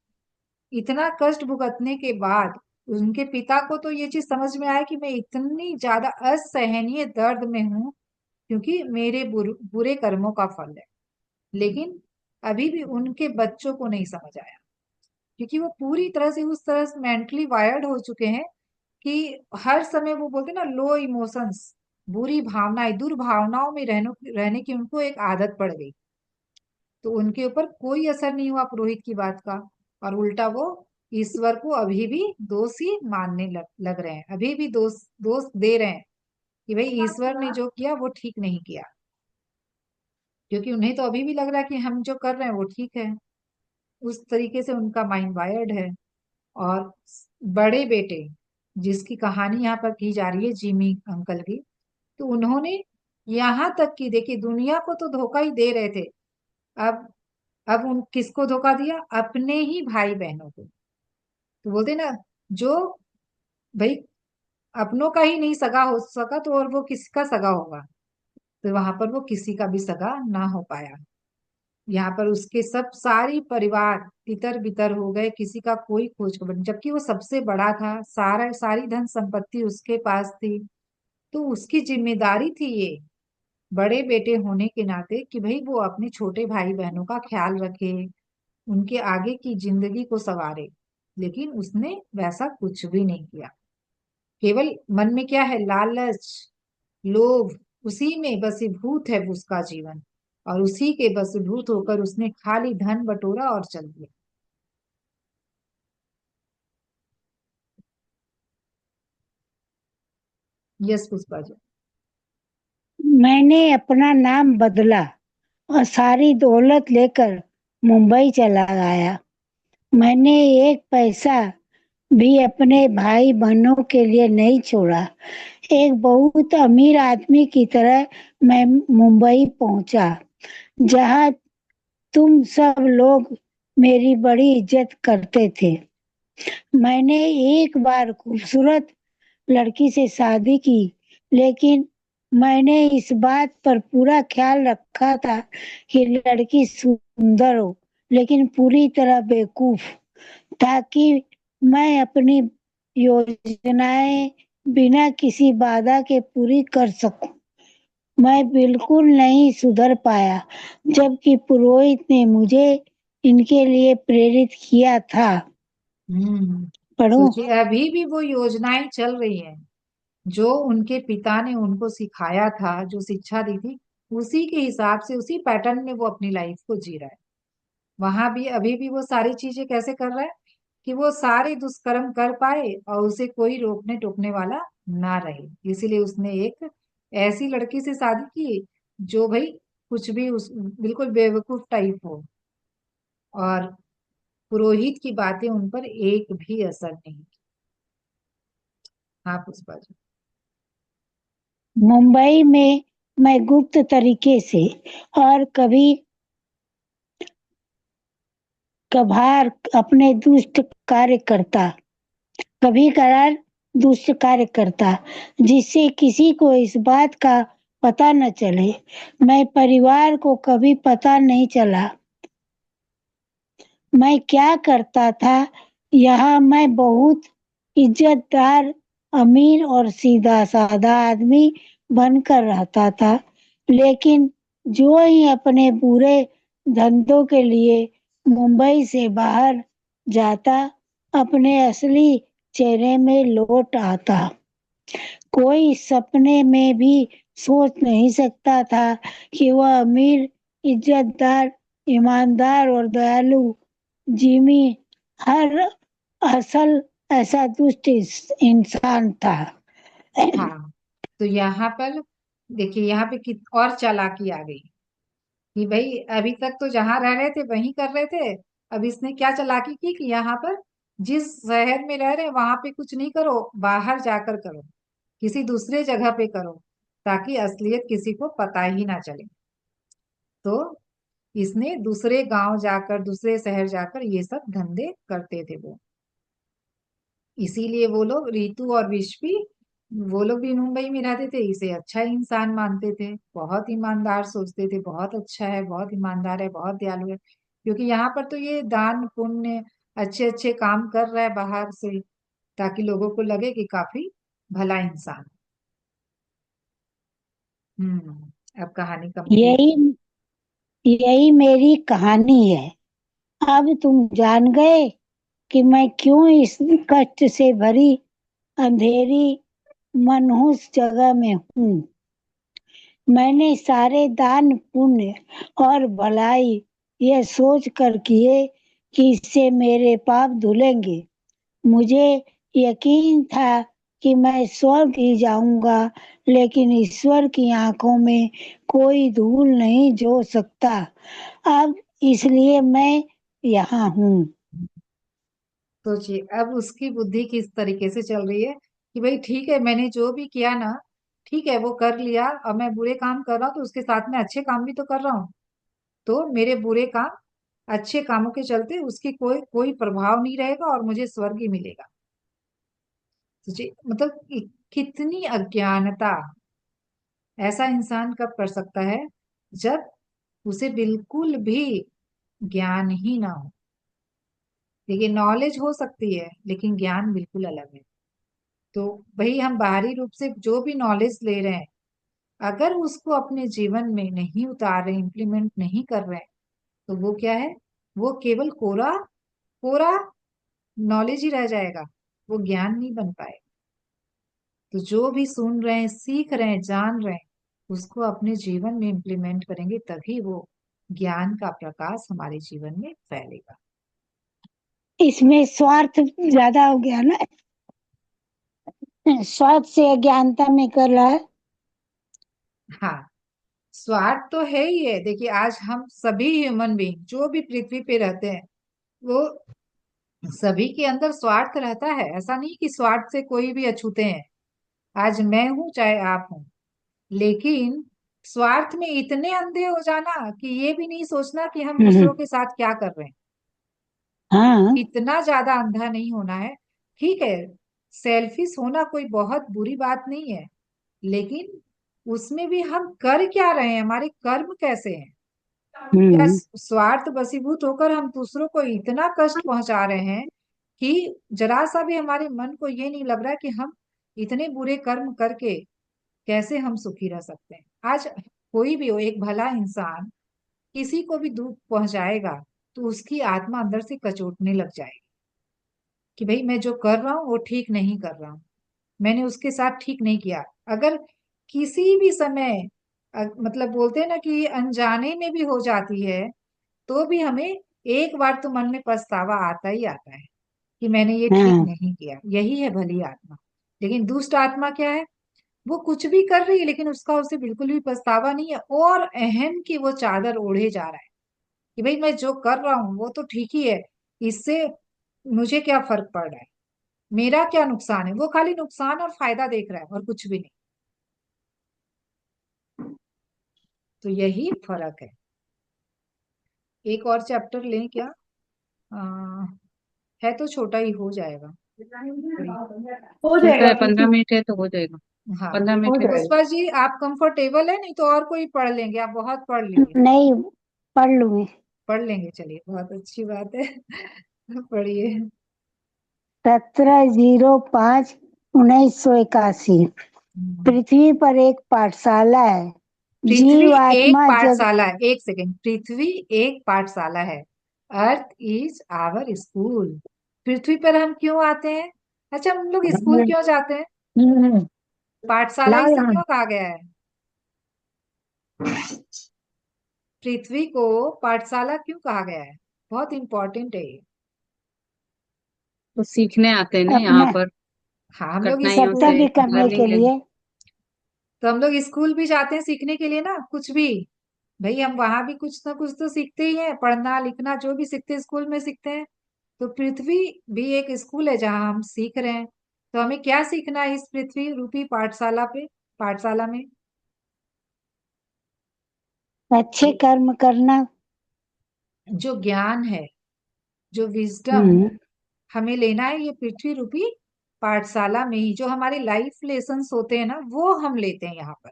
इतना कष्ट भुगतने के बाद उनके पिता को तो ये चीज समझ में आया कि मैं इतनी ज्यादा असहनीय दर्द में हूं, क्योंकि मेरे बुरे कर्मों का फल है। लेकिन अभी भी उनके बच्चों को नहीं समझ आया, क्योंकि वो पूरी तरह से उस तरह से मेंटली वायर्ड हो चुके हैं कि हर समय वो बोलते हैं ना, लो इमोशंस, बुरी भावनाएं, दुर्भावनाओं में रहने की उनको एक आदत पड़ गई। तो उनके ऊपर कोई असर नहीं हुआ पुरोहित की बात का, और उल्टा वो ईश्वर को अभी भी दोषी मानने लग रहे हैं, अभी भी दोष दे रहे हैं कि भाई ईश्वर ने जो किया वो ठीक नहीं किया, क्योंकि उन्हें तो अभी भी लग रहा है कि हम जो कर रहे हैं वो ठीक है। उस तरीके से उनका माइंड वायर्ड है। और बड़े बेटे, जिसकी कहानी यहाँ पर की जा रही है, जिमी अंकल की, तो उन्होंने यहाँ तक कि देखिए दुनिया को तो धोखा ही दे रहे थे। अब अब उन किसको धोखा दिया, अपने ही भाई बहनों को। तो बोलते ना, जो भाई अपनों का ही नहीं सगा हो सका, तो और वो किसका सगा होगा। तो वहां पर वो किसी का भी सगा ना हो पाया। यहाँ पर उसके सब सारी परिवार तितर बितर हो गए, किसी का कोई खोज खबर नहीं, जबकि वो सबसे बड़ा था, सारा सारी धन संपत्ति उसके पास थी। तो उसकी जिम्मेदारी थी ये, बड़े बेटे होने के नाते, कि भाई वो अपने छोटे भाई बहनों का ख्याल रखे, उनके आगे की जिंदगी को संवारे। लेकिन उसने वैसा कुछ भी नहीं किया। केवल मन में क्या है, लालच, लोभ, उसी में बसीभूत है उसका जीवन। और उसी के बसीभूत होकर उसने खाली धन बटोरा और चल दिया। यस पुष्पा जी। मैंने अपना नाम बदला और सारी दौलत लेकर मुंबई चला गया। मैंने एक पैसा भी अपने भाई बहनों के लिए नहीं छोड़ा। एक बहुत अमीर आदमी की तरह मैं मुंबई पहुंचा, जहां तुम सब लोग मेरी बड़ी इज्जत करते थे। मैंने एक बार खूबसूरत लड़की से शादी की, लेकिन मैंने इस बात पर पूरा ख्याल रखा था कि लड़की सुंदर हो, लेकिन पूरी तरह बेवकूफ, ताकि मैं अपनी योजनाएं बिना किसी बाधा के पूरी कर सकूं। मैं बिल्कुल नहीं सुधर पाया, जबकि पुरोहित ने मुझे इनके लिए प्रेरित किया था। हम्म। पढ़ो। सोचिए, अभी भी वो योजनाएं चल रही हैं जो उनके पिता ने उनको सिखाया था, जो शिक्षा दी थी, उसी के हिसाब से, उसी पैटर्न में वो अपनी लाइफ को जी रहा है। वहां भी अभी भी वो सारी चीजें कैसे कर रहा है कि वो सारे दुष्कर्म कर पाए और उसे कोई रोकने टोकने वाला ना रहे। इसीलिए उसने एक ऐसी लड़की से शादी की जो भाई कुछ भी उस बिल्कुल बेवकूफ टाइप हो, और पुरोहित की बातें उन पर एक भी असर नहीं की। हाँ पुष्पा जी। मुंबई में मैं गुप्त तरीके से और कभी कभार अपने कभी कभार दुष्ट कार्य करता, जिससे किसी को इस बात का पता न चले। मैं परिवार को कभी पता नहीं चला मैं क्या करता था। यहाँ मैं बहुत इज्जतदार, अमीर और सीधा साधा आदमी बनकर रहता था, लेकिन जो ही अपने बुरे धंधों के लिए मुंबई से बाहर जाता, अपने असली चेहरे में लौट आता। कोई सपने में भी सोच नहीं सकता था कि वह अमीर, इज्जतदार, ईमानदार और दयालु जिमी हर असल ऐसा दुष्ट इंसान था। हाँ, तो यहाँ पर देखिए, यहाँ पे और चालाकी आ गई कि भाई अभी तक तो जहां रह रहे थे वहीं कर रहे थे। अब इसने क्या चालाकी की कि यहाँ पर जिस शहर में रह रहे हैं वहां पे कुछ नहीं करो, बाहर जाकर करो, किसी दूसरे जगह पे करो, ताकि असलियत किसी को पता ही ना चले। तो इसने दूसरे गांव जाकर, दूसरे शहर जाकर ये सब धंधे करते थे वो। इसीलिए वो लोग, रीतू और विश्वी, वो लोग भी मुंबई में रहते थे, इसे अच्छा इंसान मानते थे, बहुत ईमानदार सोचते थे, बहुत अच्छा है, बहुत ईमानदार है, बहुत दयालु है। क्योंकि यहाँ पर तो ये दान पुण्य, अच्छे अच्छे काम कर रहा है बाहर से, ताकि लोगों को लगे कि काफी भला इंसान। अब कहानी कंप्लीट यही हुई। यही मेरी कहानी है। अब तुम जान गए कि मैं क्यों इस कष्ट से भरी अंधेरी मनहूस जगह में हूँ। मैंने सारे दान पुण्य और भलाई यह सोच कर किए कि इससे मेरे पाप धुलेंगे। मुझे यकीन था कि मैं स्वर्ग ही जाऊंगा, लेकिन ईश्वर की आंखों में कोई धूल नहीं झोंक सकता। अब इसलिए मैं यहाँ हूँ। सोचिए, अब उसकी बुद्धि किस तरीके से चल रही है कि भाई ठीक है, मैंने जो भी किया ना, ठीक है वो कर लिया, अब मैं बुरे काम कर रहा हूँ तो उसके साथ में अच्छे काम भी तो कर रहा हूँ। तो मेरे बुरे काम, अच्छे कामों के चलते उसकी कोई कोई प्रभाव नहीं रहेगा और मुझे स्वर्ग ही मिलेगा। सोचिए, मतलब कितनी अज्ञानता। ऐसा इंसान कब कर सकता है, जब उसे बिल्कुल भी ज्ञान ही ना हो। देखिए, नॉलेज हो सकती है लेकिन ज्ञान बिल्कुल अलग है। तो भाई हम बाहरी रूप से जो भी नॉलेज ले रहे हैं, अगर उसको अपने जीवन में नहीं उतार रहे, इम्प्लीमेंट नहीं कर रहे हैं, तो वो क्या है, वो केवल कोरा कोरा नॉलेज ही रह जाएगा, वो ज्ञान नहीं बन पाए। तो जो भी सुन रहे हैं, सीख रहे हैं, जान रहे हैं, उसको अपने जीवन में इम्प्लीमेंट करेंगे, तभी वो ज्ञान का प्रकाश हमारे जीवन में फैलेगा। इसमें स्वार्थ ज्यादा हो गया ना, स्वार्थ से अज्ञानता में कर रहा है। हाँ, स्वार्थ तो है ही है। देखिए, आज हम सभी ह्यूमन बीइंग जो भी पृथ्वी पे रहते हैं, वो सभी के अंदर स्वार्थ रहता है। ऐसा नहीं कि स्वार्थ से कोई भी अछूते हैं। आज मैं हूं चाहे आप हूं, लेकिन स्वार्थ में इतने अंधे हो जाना कि ये भी नहीं सोचना कि हम हम्म। दूसरों के साथ क्या कर रहे हैं, हाँ। इतना ज्यादा अंधा नहीं होना है। ठीक है, सेल्फिश होना कोई बहुत बुरी बात नहीं है, लेकिन उसमें भी हम कर क्या रहे हैं, हमारे कर्म कैसे हैं। क्या हम्म। स्वार्थ बसीभूत होकर हम दूसरों को इतना कष्ट पहुंचा रहे हैं कि जरा सा भी हमारे मन को ये नहीं लग रहा कि हम इतने बुरे कर्म करके कैसे हम सुखी रह सकते हैं। आज कोई भी हो, एक भला इंसान किसी को भी दुख पहुंचाएगा तो उसकी आत्मा अंदर से कचोटने लग जाएगी कि भाई मैं जो कर रहा हूँ वो ठीक नहीं कर रहा हूँ, मैंने उसके साथ ठीक नहीं किया। अगर किसी भी समय मतलब बोलते हैं ना कि अनजाने में भी हो जाती है, तो भी हमें एक बार तो मन में पछतावा आता ही आता है कि मैंने ये ठीक हाँ। नहीं किया। यही है भली आत्मा। लेकिन दुष्ट आत्मा क्या है, वो कुछ भी कर रही है लेकिन उसका उसे बिल्कुल भी पछतावा नहीं है, और अहम की वो चादर ओढ़े जा रहा है कि भाई मैं जो कर रहा हूँ वो तो ठीक ही है, इससे मुझे क्या फर्क पड़ रहा है, मेरा क्या नुकसान है। वो खाली नुकसान और फायदा देख रहा है और कुछ भी नहीं। तो यही फर्क है। एक और चैप्टर लें क्या? आ, है तो छोटा ही, हो जाएगा कोई। हो छोटा जाएगा है, 15 मिनट है तो हो जाएगा। हाँ, 15 मिनट है। पुष्पा जी आप कंफर्टेबल है? नहीं तो और कोई पढ़ लेंगे, आप बहुत पढ़ लिए। नहीं, पढ़ लूंगी। पढ़ लेंगे, चलिए बहुत अच्छी बात है। पढ़िए। 17/05/1981। हम्म। पृथ्वी पर एक पाठशाला है। पृथ्वी जीव एक आत्मा जब पाठशाला है, एक सेकेंड, पृथ्वी एक पाठशाला है। Earth is our school. पृथ्वी पर हम क्यों आते हैं? अच्छा, हम लोग स्कूल क्यों जाते हैं? हम्म, पाठशाला लाओ इसे यहाँ। क्यों कहा गया है? पृथ्वी को पाठशाला क्यों कहा गया है? बहुत इंपॉर्टेंट है ये। तो सीखने आते हैं ना यहाँ अपना पर, हाँ, हम लोग कठिनाइयों स्कूल, कर्तव्य से करने लर्निंग के लेने। लिए। तो हम लोग स्कूल भी जाते हैं सीखने के लिए ना, कुछ भी। भाई हम वहां भी कुछ ना कुछ तो सीखते ही हैं, पढ़ना लिखना जो भी सीखते हैं स्कूल में सीखते हैं। तो पृथ्वी भी एक स्कूल है जहाँ हम सीख रहे हैं। तो हमें क्या सीखना है इस पृथ्वी रूपी पाठशाला में? अच्छे कर्म करना। जो ज्ञान है, जो विजडम हम्म। हमें लेना है, ये पृथ्वी रूपी पाठशाला में ही। जो हमारे लाइफ लेसन्स होते हैं ना, वो हम लेते हैं यहाँ पर।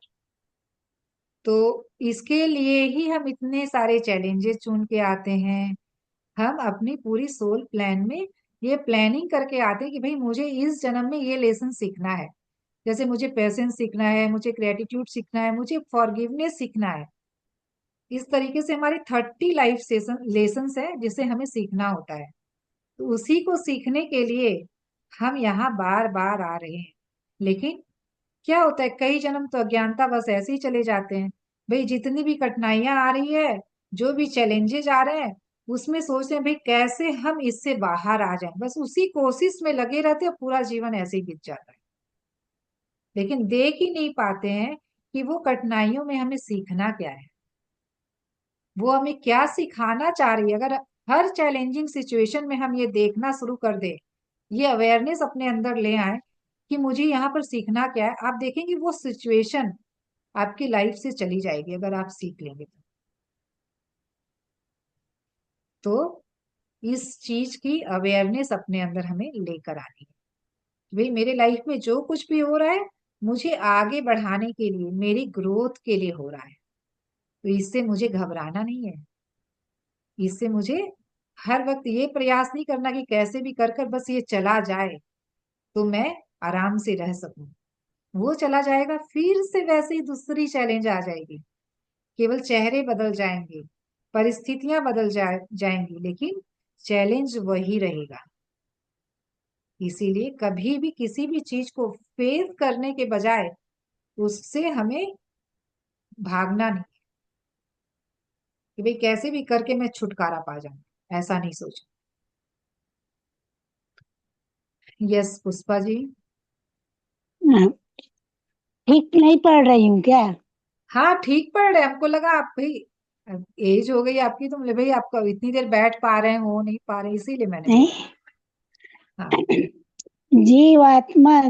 तो इसके लिए ही हम इतने सारे चैलेंजेस चुन के आते हैं। हम अपनी पूरी सोल प्लान में ये प्लानिंग करके आते हैं कि भाई मुझे इस जन्म में ये लेसन सीखना है। जैसे मुझे पेशेंस सीखना है, मुझे ग्रेटिट्यूड सीखना है, मुझे फॉरगिवनेस सीखना है। इस तरीके से हमारी 30 लाइफ सेशन लेसन्स है जिसे हमें सीखना होता है। तो उसी को सीखने के लिए हम यहाँ बार बार आ रहे हैं। लेकिन क्या होता है, कई जन्म तो अज्ञानता बस ऐसे ही चले जाते हैं। भाई जितनी भी कठिनाइयां आ रही है, जो भी चैलेंजेस आ रहे हैं, उसमें सोचते हैं भाई कैसे हम इससे बाहर आ जाएं, बस उसी कोशिश में लगे रहते हैं, पूरा जीवन ऐसे ही बीत जाता है। लेकिन देख ही नहीं पाते हैं कि वो कठिनाइयों में हमें सीखना क्या है, वो हमें क्या सिखाना चाह रही है। अगर हर चैलेंजिंग सिचुएशन में हम ये देखना शुरू कर दे, ये अवेयरनेस अपने अंदर ले आए कि मुझे यहाँ पर सीखना क्या है, आप देखेंगे वो सिचुएशन आपकी लाइफ से चली जाएगी अगर आप सीख लेंगे तो। इस चीज की अवेयरनेस अपने अंदर हमें लेकर आनी है कि भाई मेरे लाइफ में जो कुछ भी हो रहा है, मुझे आगे बढ़ाने के लिए, मेरी ग्रोथ के लिए हो रहा है। तो इससे मुझे घबराना नहीं है। इससे मुझे हर वक्त ये प्रयास नहीं करना कि कैसे भी कर कर बस ये चला जाए तो मैं आराम से रह सकूं। वो चला जाएगा, फिर से वैसे ही दूसरी चैलेंज आ जाएगी। केवल चेहरे बदल जाएंगे, परिस्थितियां बदल जाएंगी, लेकिन चैलेंज वही रहेगा। इसीलिए कभी भी किसी भी चीज को फेस करने के बजाय उससे हमें भागना नहीं, कि भाई कैसे भी करके मैं छुटकारा पा जाऊं, ऐसा नहीं सोचना। यस पुष्पा जी। हाँ, ठीक नहीं पढ़ रही हूँ क्या? हाँ ठीक पढ़ रहे, हमको लगा आप भाई एज हो गई आपकी, तो बोले भाई आपका इतनी देर बैठ पा रहे हो नहीं पा रहे, इसीलिए मैंने नहीं। बोला। हाँ। जीव आत्मा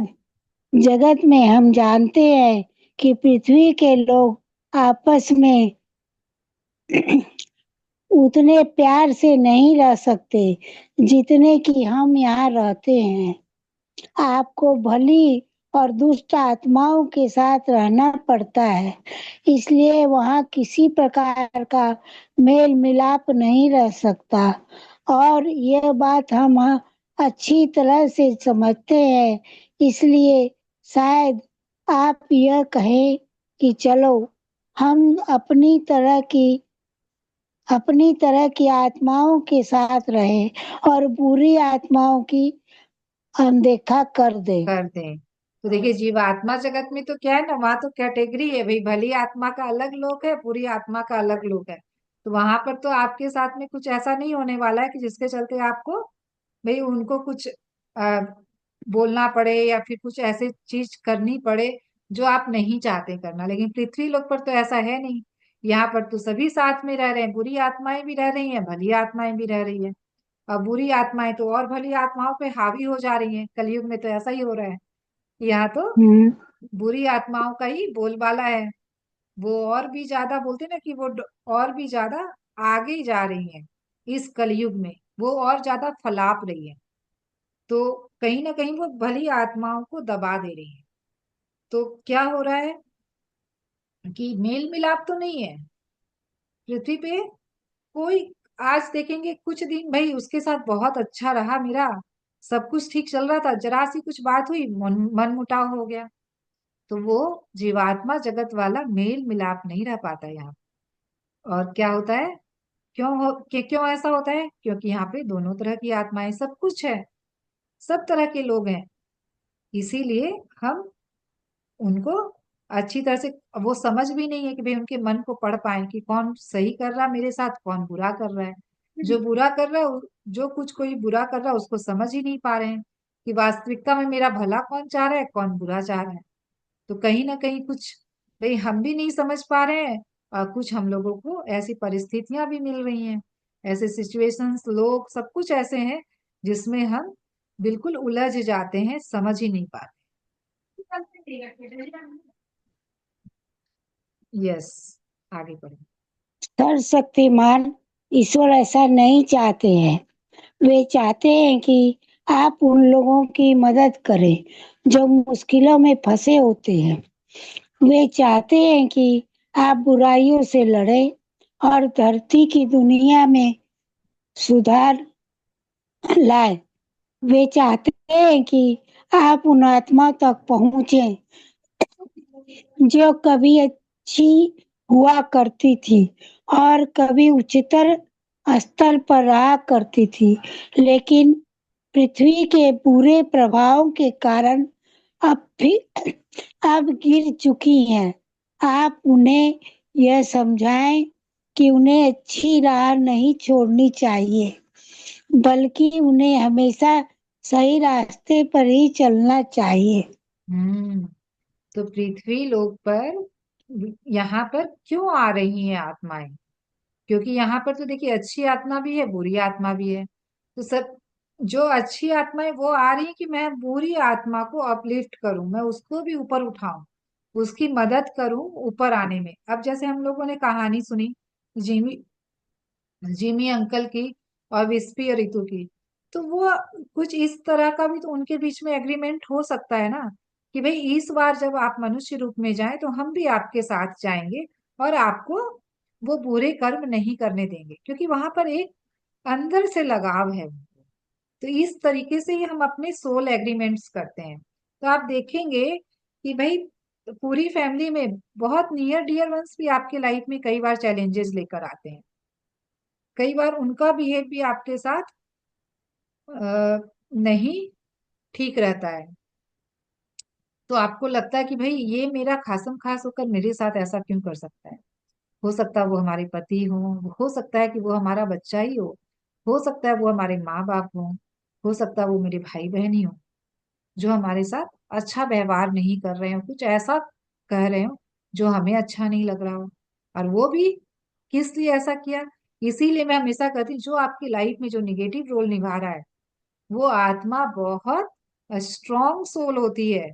जगत में हम जानते हैं कि पृथ्वी के लोग आपस में उतने प्यार से नहीं रह सकते जितने कि हम यहाँ रहते हैं। आपको भली और दुष्ट आत्माओं के साथ रहना पड़ता है, इसलिए वहाँ किसी प्रकार का मेल मिलाप नहीं रह सकता। और यह बात हम अच्छी तरह से समझते हैं, इसलिए शायद आप यह कहें कि चलो हम अपनी तरह की आत्माओं के साथ रहें और बुरी आत्माओं की अनदेखा कर दें। करते हैं। तो देखिए जीवात्मा जगत में तो क्या है ना, वहां तो कैटेगरी है भाई, भली आत्मा का अलग लोक है, बुरी आत्मा का अलग लोक है। तो वहां पर तो आपके साथ में कुछ ऐसा नहीं होने वाला है कि जिसके चलते आपको भाई उनको कुछ आ, बोलना पड़े या फिर कुछ ऐसे चीज करनी पड़े जो आप नहीं चाहते करना। लेकिन पृथ्वी लोक पर तो ऐसा है नहीं। यहाँ पर तो सभी साथ में रह रहे हैं, बुरी आत्माएं भी रह रही हैं, भली आत्माएं भी रह रही हैं। और बुरी आत्माएं तो और भली आत्माओं पे हावी हो जा रही हैं, कलयुग में तो ऐसा ही हो रहा है। यहाँ तो हम्म। बुरी आत्माओं का ही बोलबाला है। वो और भी ज्यादा बोलते ना कि वो और भी ज्यादा आगे जा रही हैं इस कलयुग में, वो और ज्यादा फलाप रही है। तो कहीं ना कहीं वो भली आत्माओं को दबा दे रही है। तो क्या हो रहा है कि मेल मिलाप तो नहीं है पृथ्वी पे कोई। आज देखेंगे कुछ दिन भाई उसके साथ बहुत अच्छा रहा मेरा, सब कुछ ठीक चल रहा था, जरा सी कुछ बात हुई मन मुटाव हो गया। तो वो जीवात्मा जगत वाला मेल मिलाप नहीं रह पाता यहाँ। और क्या होता है, क्यों ऐसा होता है, क्योंकि यहाँ पे दोनों तरह की आत्माएं, सब कुछ है, सब तरह के लोग हैं। इसीलिए हम उनको अच्छी तरह से, वो समझ भी नहीं है कि भाई उनके मन को पढ़ पाए कि कौन सही कर रहा है मेरे साथ, कौन बुरा कर रहा है। जो बुरा कर रहा है, जो कुछ कोई बुरा कर रहा है उसको समझ ही नहीं पा रहे हैं कि वास्तविकता में मेरा भला कौन चाह रहा है, कौन बुरा चाह रहा है। तो कहीं ना कहीं कुछ भाई हम भी नहीं समझ पा रहे हैं, और कुछ हम लोगों को ऐसी परिस्थितियां भी मिल रही हैं, ऐसे सिचुएशंस, लोग, सब कुछ ऐसे हैं जिसमें हम बिल्कुल उलझ जाते हैं, समझ ही नहीं पाते। यस, आगे बढ़े। सर्वशक्तिमान ईश्वर ऐसा नहीं चाहते हैं। वे चाहते हैं कि आप उन लोगों की मदद करें जो मुश्किलों में फंसे होते हैं। वे चाहते हैं कि आप बुराइयों से लड़ें और धरती की दुनिया में सुधार लाए। वे चाहते हैं कि आप उन आत्मा तक पहुंचे जो कभी अच्छी हुआ करती थी और कभी उच्चतर स्तर पर रहा करती थी, लेकिन पृथ्वी के बुरे प्रभाव के कारण अब गिर चुकी हैं। आप उन्हें यह समझाएं कि उन्हें अच्छी राह नहीं छोड़नी चाहिए, बल्कि उन्हें हमेशा सही रास्ते पर ही चलना चाहिए। हम्म। तो पृथ्वी लोक पर यहाँ पर क्यों आ रही हैं आत्माएं, क्योंकि यहाँ पर तो देखिए अच्छी आत्मा भी है, बुरी आत्मा भी है। तो सब जो अच्छी आत्मा है वो आ रही है कि मैं बुरी आत्मा को अपलिफ्ट करूं, मैं उसको भी ऊपर उठाऊं, उसकी मदद करूं ऊपर आने में। अब जैसे हम लोगों ने कहानी सुनी जिमी जिमी अंकल की और विस्पी और रितु की, तो वो कुछ इस तरह का भी तो उनके बीच में एग्रीमेंट हो सकता है ना, कि भाई इस बार जब आप मनुष्य रूप में जाएं तो हम भी आपके साथ जाएंगे और आपको वो बुरे कर्म नहीं करने देंगे, क्योंकि वहां पर एक अंदर से लगाव है। तो इस तरीके से ही हम अपने सोल एग्रीमेंट्स करते हैं। तो आप देखेंगे कि भाई पूरी फैमिली में बहुत नियर डियर वंस भी आपके लाइफ में कई बार चैलेंजेस लेकर आते हैं। कई बार उनका बिहेव भी आपके साथ नहीं ठीक रहता है। तो आपको लगता है कि भाई ये मेरा खासम खास होकर मेरे साथ ऐसा क्यों कर सकता है। हो सकता है वो हमारे पति हो सकता है कि वो हमारा बच्चा ही हो सकता है वो हमारे माँ बाप हो सकता है वो मेरे भाई बहन ही हो, जो हमारे साथ अच्छा व्यवहार नहीं कर रहे हो, कुछ ऐसा कह रहे हो जो हमें अच्छा नहीं लग रहा हो। और वो भी किस लिए ऐसा किया। इसीलिए मैं हमेशा कहती हूँ, जो आपकी लाइफ में जो निगेटिव रोल निभा रहा है, वो आत्मा बहुत स्ट्रॉन्ग सोल होती है।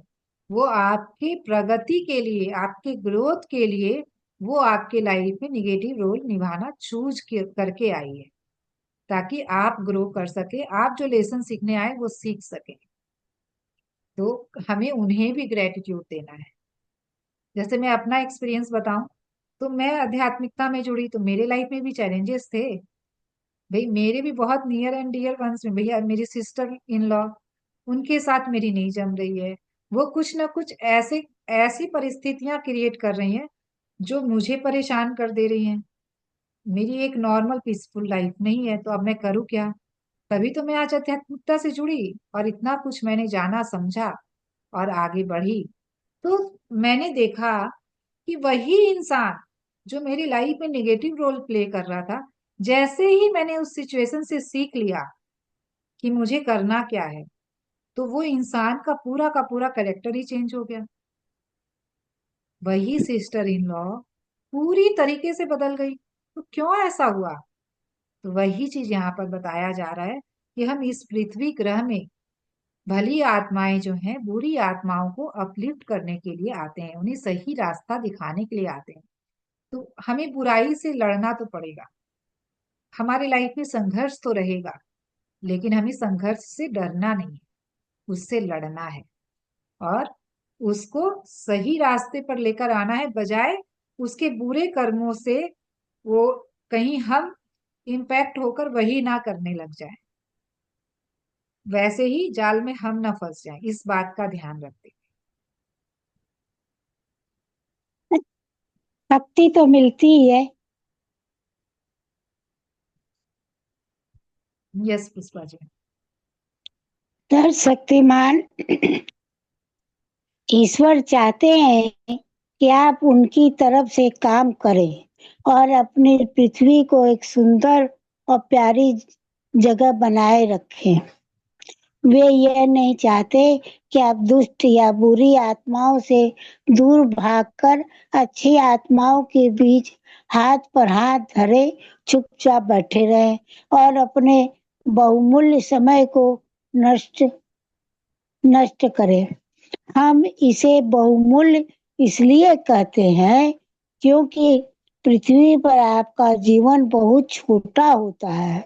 वो आपकी प्रगति के लिए, आपके ग्रोथ के लिए वो आपके लाइफ में निगेटिव रोल निभाना चूज करके आई है, ताकि आप ग्रो कर सके, आप जो लेसन सीखने आए वो सीख सके। तो हमें उन्हें भी ग्रेटिट्यूड देना है। जैसे मैं अपना एक्सपीरियंस बताऊं, तो मैं आध्यात्मिकता में जुड़ी तो मेरे लाइफ में भी चैलेंजेस थे। भाई मेरे भी बहुत नियर एंड डियर वंस में, भैया मेरी सिस्टर इन लॉ, उनके साथ मेरी नहीं जम रही है। वो कुछ ना कुछ ऐसे ऐसी परिस्थितियां क्रिएट कर रही हैं जो मुझे परेशान कर दे रही हैं। मेरी एक नॉर्मल पीसफुल लाइफ नहीं है, तो अब मैं करूँ क्या। तभी तो मैं आज आध्यात्मिकता से जुड़ी और इतना कुछ मैंने जाना समझा और आगे बढ़ी। तो मैंने देखा कि वही इंसान जो मेरी लाइफ में नेगेटिव रोल प्ले कर रहा था, जैसे ही मैंने उस सिचुएशन से सीख लिया कि मुझे करना क्या है, तो वो इंसान का पूरा करेक्टर ही चेंज हो गया। वही सिस्टर इन लॉ पूरी तरीके से बदल गई। तो क्यों ऐसा हुआ। तो वही चीज यहाँ पर बताया जा रहा है कि हम इस पृथ्वी ग्रह में भली आत्माएं जो हैं बुरी आत्माओं को अपलिफ्ट करने के लिए आते हैं, उन्हें सही रास्ता दिखाने के लिए आते हैं। तो हमें बुराई से लड़ना तो पड़ेगा। हमारे लाइफ में संघर्ष तो रहेगा, लेकिन हमें संघर्ष से डरना नहीं है, उससे लड़ना है। और उसको सही रास्ते पर लेकर आना है, बजाय उसके बुरे कर्मों से वो कहीं हम इम्पैक्ट होकर वही ना करने लग जाए, वैसे ही जाल में हम ना फंस जाएं, इस बात का ध्यान रखते शक्ति तो मिलती ही है। हैं। यस पुष्पा जी। तर शक्तिमान ईश्वर चाहते हैं कि आप उनकी तरफ से काम करें और अपनी पृथ्वी को एक सुंदर और प्यारी जगह बनाए रखें। वे यह नहीं चाहते कि आप दुष्ट या बुरी आत्माओं से दूर भागकर अच्छी आत्माओं के बीच हाथ पर हाथ धरे चुपचाप बैठे रहें और अपने बहुमूल्य समय को नष्ट नष्ट करें। हम इसे बहुमूल्य इसलिए कहते हैं क्योंकि पृथ्वी पर आपका जीवन बहुत छोटा होता है,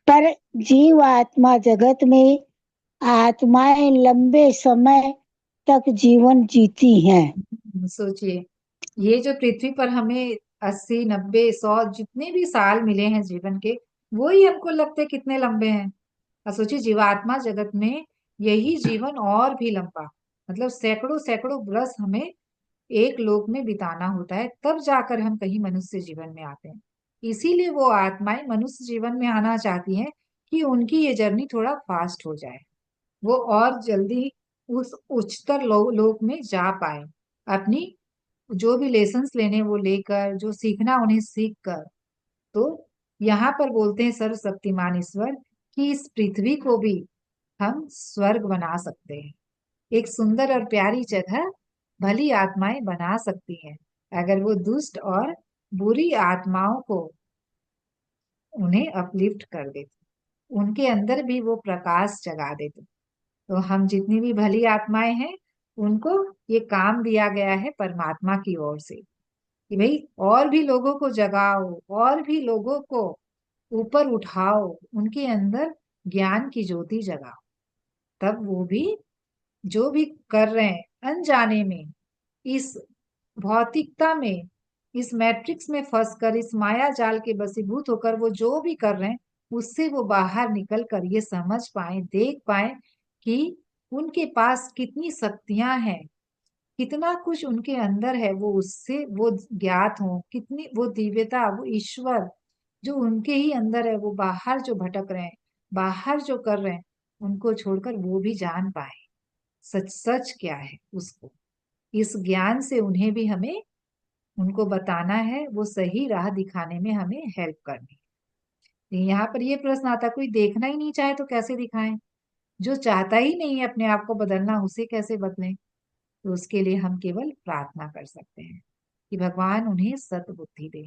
पर जीव आत्मा जगत में आत्माएं लंबे समय तक जीवन जीती हैं। सोचिए, ये जो पृथ्वी पर हमें 80 90 100 जितने भी साल मिले हैं जीवन के, वो ही हमको लगते कितने लंबे हैं। और सोचिए जीवात्मा जगत में यही जीवन और भी लंबा, मतलब सैकड़ों सैकड़ों बरस हमें एक लोक में बिताना होता है, तब जाकर हम कहीं मनुष्य जीवन में आते हैं। इसीलिए वो आत्माएं मनुष्य जीवन में आना चाहती हैं कि उनकी ये जर्नी थोड़ा फास्ट हो जाए, वो और जल्दी उस उच्चतर लोक में जा पाए, अपनी जो भी लेसन्स लेने वो लेकर, जो सीखना उन्हें सीख कर। तो यहाँ पर बोलते हैं सर्वशक्तिमान ईश्वर कि इस पृथ्वी को भी हम स्वर्ग बना सकते हैं, एक सुंदर और प्यारी जगह भली आत्माएं बना सकती हैं, अगर वो दुष्ट और बुरी आत्माओं को उन्हें अपलिफ्ट कर देते, उनके अंदर भी वो प्रकाश जगा देते। तो हम जितनी भी भली आत्माएं हैं, उनको ये काम दिया गया है परमात्मा की ओर से कि भाई और भी लोगों को जगाओ, और भी लोगों को ऊपर उठाओ, उनके अंदर ज्ञान की ज्योति जगाओ। तब वो भी जो भी कर रहे हैं अनजाने में, इस भौतिकता में, इस मैट्रिक्स में फंसकर, इस माया जाल के बसीभूत होकर वो जो भी कर रहे हैं, उससे वो बाहर निकल कर ये समझ पाए, देख पाए कि उनके पास कितनी शक्तियां हैं, कितना कुछ उनके अंदर है, वो उससे वो ज्ञात हो, कितनी वो दिव्यता, वो ईश्वर जो उनके ही अंदर है, वो बाहर जो भटक रहे हैं, बाहर जो कर रहे हैं, उनको छोड़कर वो भी जान पाए सच सच क्या है उसको। इस ज्ञान से उन्हें भी हमें उनको बताना है, वो सही राह दिखाने में हमें हेल्प करनी है। यहाँ पर ये प्रश्न आता है, कोई देखना ही नहीं चाहे तो कैसे दिखाएं? जो चाहता ही नहीं है अपने आप को बदलना, उसे कैसे बदलें? तो उसके लिए हम केवल प्रार्थना कर सकते हैं कि भगवान उन्हें सद्बुद्धि दे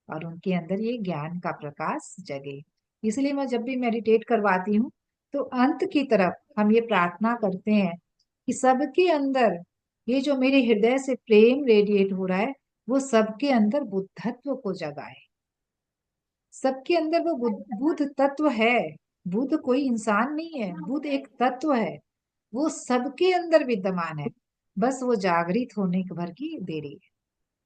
और उनके अंदर ये ज्ञान का प्रकाश जगे। इसलिए मैं जब भी मेडिटेट करवाती हूँ तो अंत की तरफ हम ये प्रार्थना करते हैं कि सबके अंदर ये जो मेरे हृदय से प्रेम रेडिएट हो रहा है, वो सबके अंदर बुद्धत्व को जगाए। सबके अंदर वो बुद्ध तत्व है। बुद्ध कोई इंसान नहीं है, बुद्ध एक तत्व है। वो सबके अंदर विद्यमान है, बस वो जागृत होने भर की देरी है।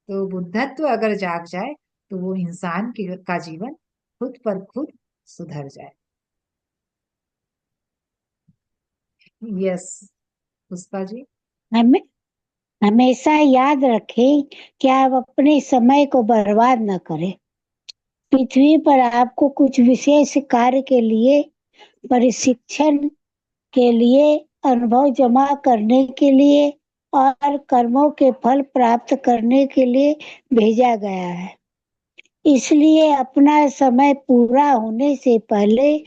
तो बुद्धत्व अगर जाग जाए तो वो इंसान का जीवन खुद पर खुद सुधर जाए। यस पुष्पा जी। हमें हमेशा याद रखें कि आप अपने समय को बर्बाद न करें। पृथ्वी पर आपको कुछ विशेष कार्य के लिए, प्रशिक्षण के लिए, अनुभव जमा करने के लिए और कर्मों के फल प्राप्त करने के लिए भेजा गया है। इसलिए अपना समय पूरा होने से पहले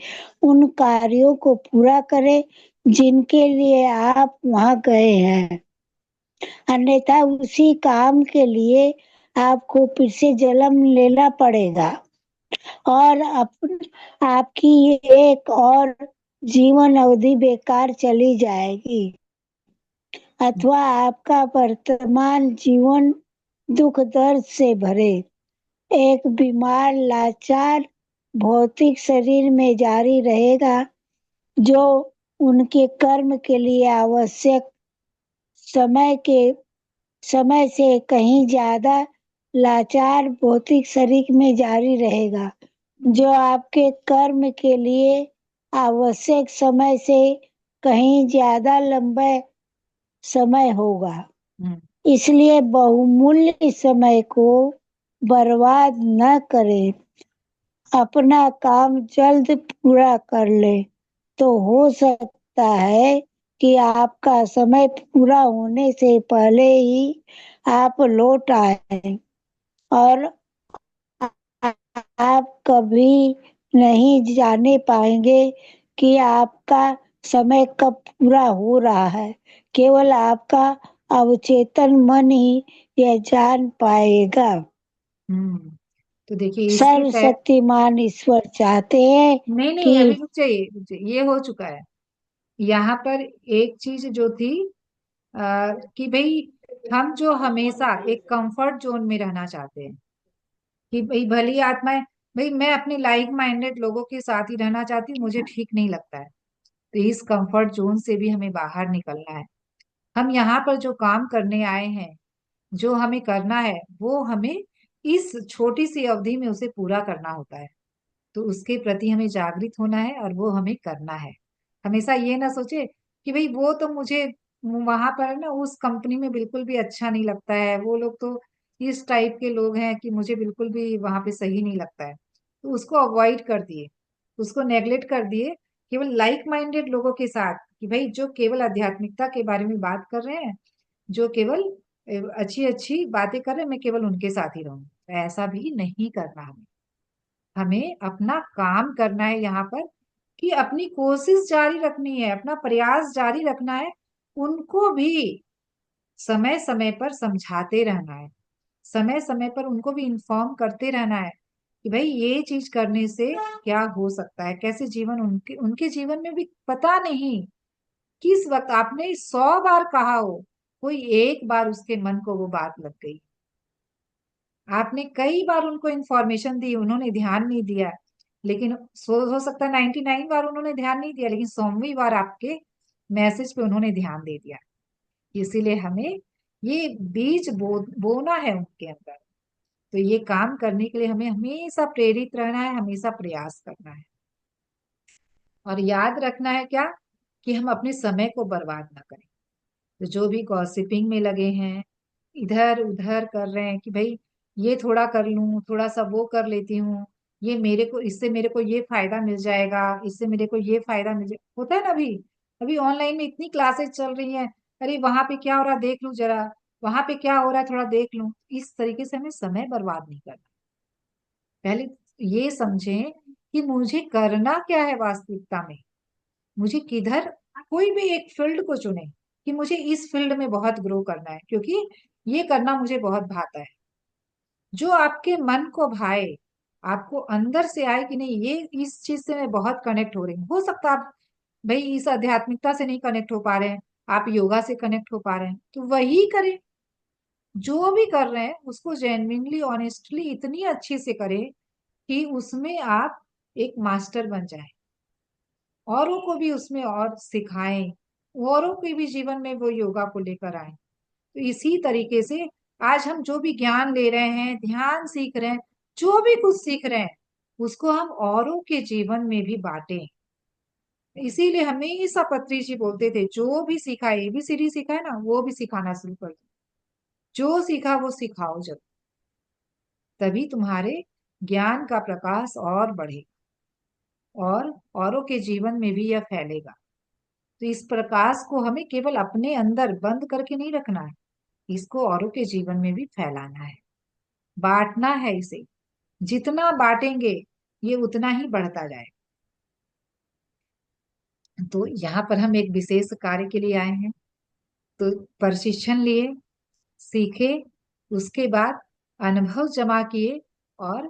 उन कार्यों को पूरा करें जिनके लिए आप वहां गए हैं। अन्यथा उसी काम के लिए आपको फिर से जन्म लेना पड़ेगा और आपकी एक और जीवन अवधि बेकार चली जाएगी, अथवा आपका वर्तमान जीवन दुख दर्द से भरे एक बीमार लाचार भौतिक शरीर में जारी रहेगा, जो उनके कर्म के लिए आवश्यक समय के समय से कहीं ज्यादा लाचार भौतिक शरीर में जारी रहेगा, जो आपके कर्म के लिए आवश्यक समय से कहीं ज्यादा लंबा समय होगा। इसलिए बहुमूल्य समय को बर्बाद न करें, अपना काम जल्द पूरा कर ले, तो हो सकता है कि आपका समय पूरा होने से पहले ही आप लौट आए और आप कभी नहीं जाने पाएंगे कि आपका समय कब पूरा हो रहा है। केवल आपका अवचेतन मन ही यह जान पाएगा। हम्म तो देखिए इसके तहत, सर्वशक्तिमान ईश्वर चाहते हैं नहीं नहीं अभी कि रुक जाइए रुक जाइए, ये हो चुका है। यहाँ पर एक चीज जो थी कि भाई हम जो हमेशा एक कंफर्ट जोन में रहना चाहते हैं कि भाई भली आत्माएं, भाई मैं अपने लाइक माइंडेड लोगों के साथ ही रहना चाहती हूँ, मुझे ठीक नहीं लगता है। तो इस कंफर्ट जोन से भी हमें बाहर निकलना है। हम यहाँ पर जो काम करने आए हैं, जो हमें करना है, वो हमें इस छोटी सी अवधि में उसे पूरा करना होता है। तो उसके प्रति हमें जागृत होना है और वो हमें करना है। हमेशा ये ना सोचे कि भाई वो तो मुझे वहां पर ना उस कंपनी में बिल्कुल भी अच्छा नहीं लगता है, वो लोग तो इस टाइप के लोग हैं कि मुझे बिल्कुल भी वहां पे सही नहीं लगता है। तो उसको अवॉइड कर दिए, उसको नेग्लेक्ट कर दिए। केवल लाइक माइंडेड लोगों के साथ, कि भाई जो केवल आध्यात्मिकता के बारे में बात कर रहे हैं, जो केवल अच्छी अच्छी बातें कर रहे हैं, मैं केवल उनके साथ ही रहूं। ऐसा भी नहीं करना हमें। हमें अपना काम करना है यहाँ पर, कि अपनी कोशिश जारी रखनी है, अपना प्रयास जारी रखना है। उनको भी समय समय पर समझाते रहना है, समय समय पर उनको भी इन्फॉर्म करते रहना है कि भाई ये चीज करने से क्या हो सकता है, कैसे जीवन उनके उनके जीवन में भी पता नहीं किस वक्त आपने 100 बार कहा हो, कोई एक बार उसके मन को वो बात लग गई। आपने कई बार उनको इन्फॉर्मेशन दी, उन्होंने ध्यान नहीं दिया। लेकिन हो सकता है 99 बार उन्होंने ध्यान नहीं दिया, लेकिन 100वीं बार आपके मैसेज पे उन्होंने ध्यान दे दिया। इसीलिए हमें ये बीज बोना है उनके अंदर। तो ये काम करने के लिए हमें हमेशा प्रेरित रहना है, हमेशा प्रयास करना है। और याद रखना है क्या, कि हम अपने समय को बर्बाद ना करें। तो जो भी गॉसिपिंग में लगे हैं, इधर उधर कर रहे हैं कि भाई ये थोड़ा कर लूं, थोड़ा सा वो कर लेती हूँ, ये मेरे को, इससे मेरे को ये फायदा मिल जाएगा, इससे मेरे को ये फायदा मिल जाएगा, होता है ना। अभी अभी ऑनलाइन में इतनी क्लासेस चल रही हैं, अरे वहां पे क्या हो रहा है देख लूं जरा, वहां पे क्या हो रहा है थोड़ा देख लूं। इस तरीके से हमें समय बर्बाद नहीं करना। पहले ये समझें कि मुझे करना क्या है वास्तविकता में, मुझे किधर, कोई भी एक फील्ड को चुने कि मुझे इस फील्ड में बहुत ग्रो करना है, क्योंकि ये करना मुझे बहुत भाता है। जो आपके मन को भाए, आपको अंदर से आए कि नहीं ये, इस चीज से मैं बहुत कनेक्ट हो रही हूँ। हो सकता है आप भाई इस आध्यात्मिकता से नहीं कनेक्ट हो पा रहे हैं, आप योगा से कनेक्ट हो पा रहे हैं, तो वही करें। जो भी कर रहे हैं उसको जेन्युइनली ऑनेस्टली इतनी अच्छी से करें कि उसमें आप एक मास्टर बन जाए, औरों को भी उसमें और सिखाएं, औरों के भी जीवन में वो योगा को लेकर आए। तो इसी तरीके से आज हम जो भी ज्ञान ले रहे हैं, ध्यान सीख रहे हैं, जो भी कुछ सीख रहे हैं, उसको हम औरों के जीवन में भी बांटें। इसीलिए हमेशा पत्री जी बोलते थे, जो भी सीखा है, ABCD सीखा है ना, वो भी सिखाना शुरू कर दो। जो सीखा वो सिखाओ जब, तभी तुम्हारे ज्ञान का प्रकाश और बढ़ेगा और औरों के जीवन में भी यह फैलेगा। तो इस प्रकाश को हमें केवल अपने अंदर बंद करके नहीं रखना है, इसको औरों के जीवन में भी फैलाना है, बांटना है इसे। जितना बांटेंगे ये उतना ही बढ़ता जाए। तो यहाँ पर हम एक विशेष कार्य के लिए आए हैं। तो प्रशिक्षण लिए, सीखे, उसके बाद अनुभव जमा किए और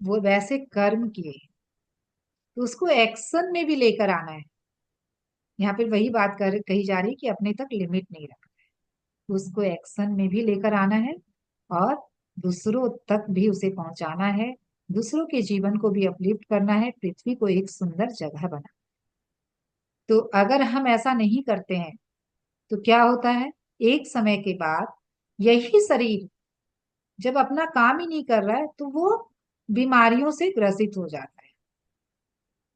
वो वैसे कर्म किए, तो उसको एक्शन में भी लेकर आना है। यहाँ पे वही बात कही जा रही है कि अपने तक लिमिट नहीं रखना है, उसको एक्शन में भी लेकर आना है और दूसरों तक भी उसे पहुंचाना है, दूसरों के जीवन को भी अपलिफ्ट करना है, पृथ्वी को एक सुंदर जगह बना। तो अगर हम ऐसा नहीं करते हैं तो क्या होता है, एक समय के बाद यही शरीर जब अपना काम ही नहीं कर रहा है तो वो बीमारियों से ग्रसित हो जाता है।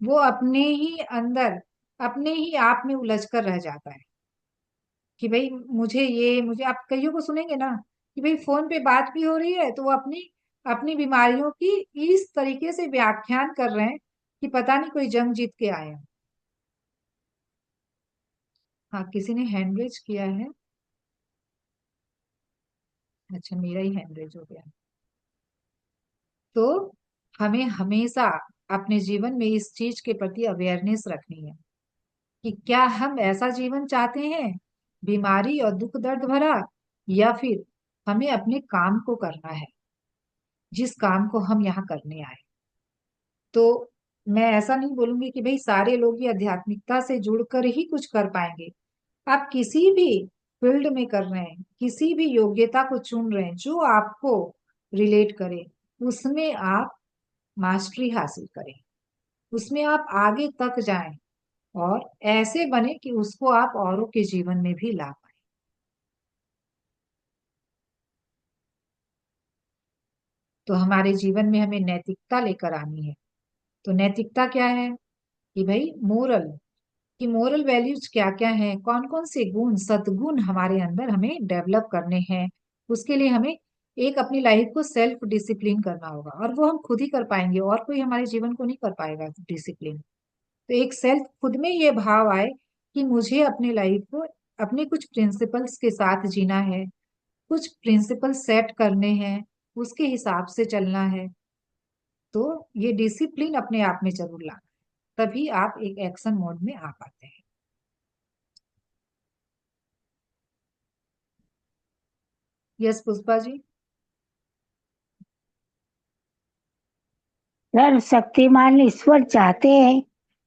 वो अपने ही अंदर, अपने ही आप में उलझ कर रह जाता है कि भाई मुझे ये, मुझे, आप कईयों को सुनेंगे ना कि भाई फोन पे बात भी हो रही है तो वो अपनी अपनी बीमारियों की इस तरीके से व्याख्यान कर रहे हैं कि पता नहीं कोई जंग जीत के आए हैं। हाँ, किसी ने हैंड रेज किया है। अच्छा, मेरा ही हैंड रेज हो गया। तो हमें हमेशा अपने जीवन में इस चीज के प्रति अवेयरनेस रखनी है कि क्या हम ऐसा जीवन चाहते हैं, बीमारी और दुख दर्द भरा, या फिर हमें अपने काम को करना है, जिस काम को हम यहाँ करने आए। तो मैं ऐसा नहीं बोलूंगी कि भाई सारे लोग ही आध्यात्मिकता से जुड़कर ही कुछ कर पाएंगे। आप किसी भी फील्ड में कर रहे हैं, किसी भी योग्यता को चुन रहे हैं जो आपको रिलेट करे, उसमें आप मास्टरी हासिल करें, उसमें आप आगे तक जाएं और ऐसे बने कि उसको आप औरों के जीवन में भी ला पाए। तो हमारे जीवन में हमें नैतिकता लेकर आनी है। तो नैतिकता क्या है कि भाई मोरल, कि मोरल वैल्यूज क्या क्या हैं, कौन कौन से गुण सद्गुण हमारे अंदर हमें डेवलप करने हैं। उसके लिए हमें एक अपनी लाइफ को सेल्फ डिसिप्लिन करना होगा, और वो हम खुद ही कर पाएंगे, और कोई हमारे जीवन को नहीं कर पाएगा डिसिप्लिन। तो एक सेल्फ खुद में ये भाव आए कि मुझे अपनी लाइफ को अपने कुछ प्रिंसिपल्स के साथ जीना है, कुछ प्रिंसिपल सेट करने हैं, उसके हिसाब से चलना है। तो ये डिसिप्लिन अपने आप में जरूर लाना है, तभी आप एक एक्शन मोड में आ पाते हैं। यस पुष्पा जी। सर्वशक्तिमान ईश्वर चाहते हैं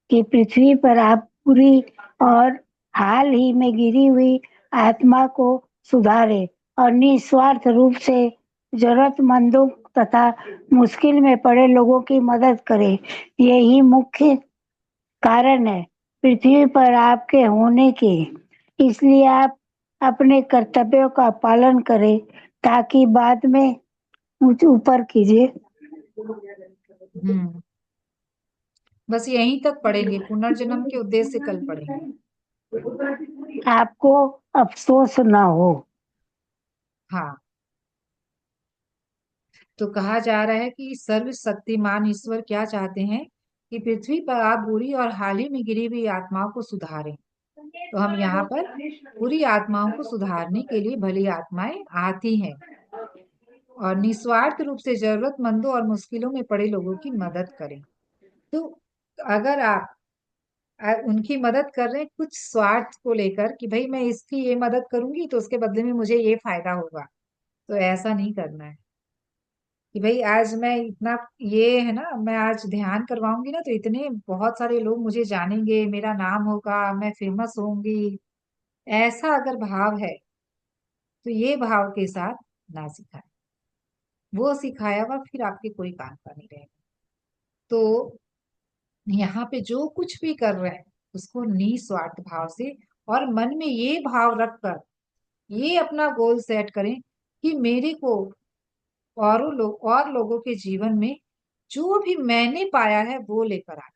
कि पृथ्वी पर आप पूरी और हाल ही में गिरी हुई आत्मा को सुधारे और निस्वार्थ रूप से जरूरतमंदों तथा मुश्किल में पड़े लोगों की मदद करें। यही मुख्य कारण है पृथ्वी पर आपके होने के। इसलिए आप अपने कर्तव्यों का पालन करें ताकि बाद में ऊपर कीजिए। हम्म, बस यहीं तक पढ़ेंगे, पुनर्जन्म के उद्देश्य कल पढ़ेंगे। आपको अफसोस ना हो। हाँ, तो कहा जा रहा है कि सर्वशक्तिमान ईश्वर क्या चाहते हैं कि पृथ्वी पर आप बुरी और हाल ही में गिरी हुई आत्माओं को सुधारें। तो हम यहाँ पर बुरी आत्माओं को सुधारने के लिए भली आत्माएं आती हैं और निस्वार्थ रूप से जरूरतमंदों और मुश्किलों में पड़े लोगों की मदद करें। तो अगर आप उनकी मदद कर रहे हैं कुछ स्वार्थ को लेकर कि भाई मैं इसकी ये मदद करूंगी तो उसके बदले में मुझे ये फायदा होगा, तो ऐसा नहीं करना है कि भाई आज मैं इतना, ये है ना, मैं आज ध्यान करवाऊंगी ना तो इतने बहुत सारे लोग मुझे जानेंगे, मेरा नाम होगा, मैं फेमस होंगी। ऐसा अगर भाव है तो ये भाव के साथ ना सिखाए। वो सिखाया हुआ फिर आपके कोई काम का नहीं रहेगा। तो यहाँ पे जो कुछ भी कर रहे हैं उसको निस्वार्थ भाव से और मन में ये भाव रखकर ये अपना गोल सेट करें कि मेरे को और लोगों के जीवन में जो भी मैंने पाया है वो लेकर आना,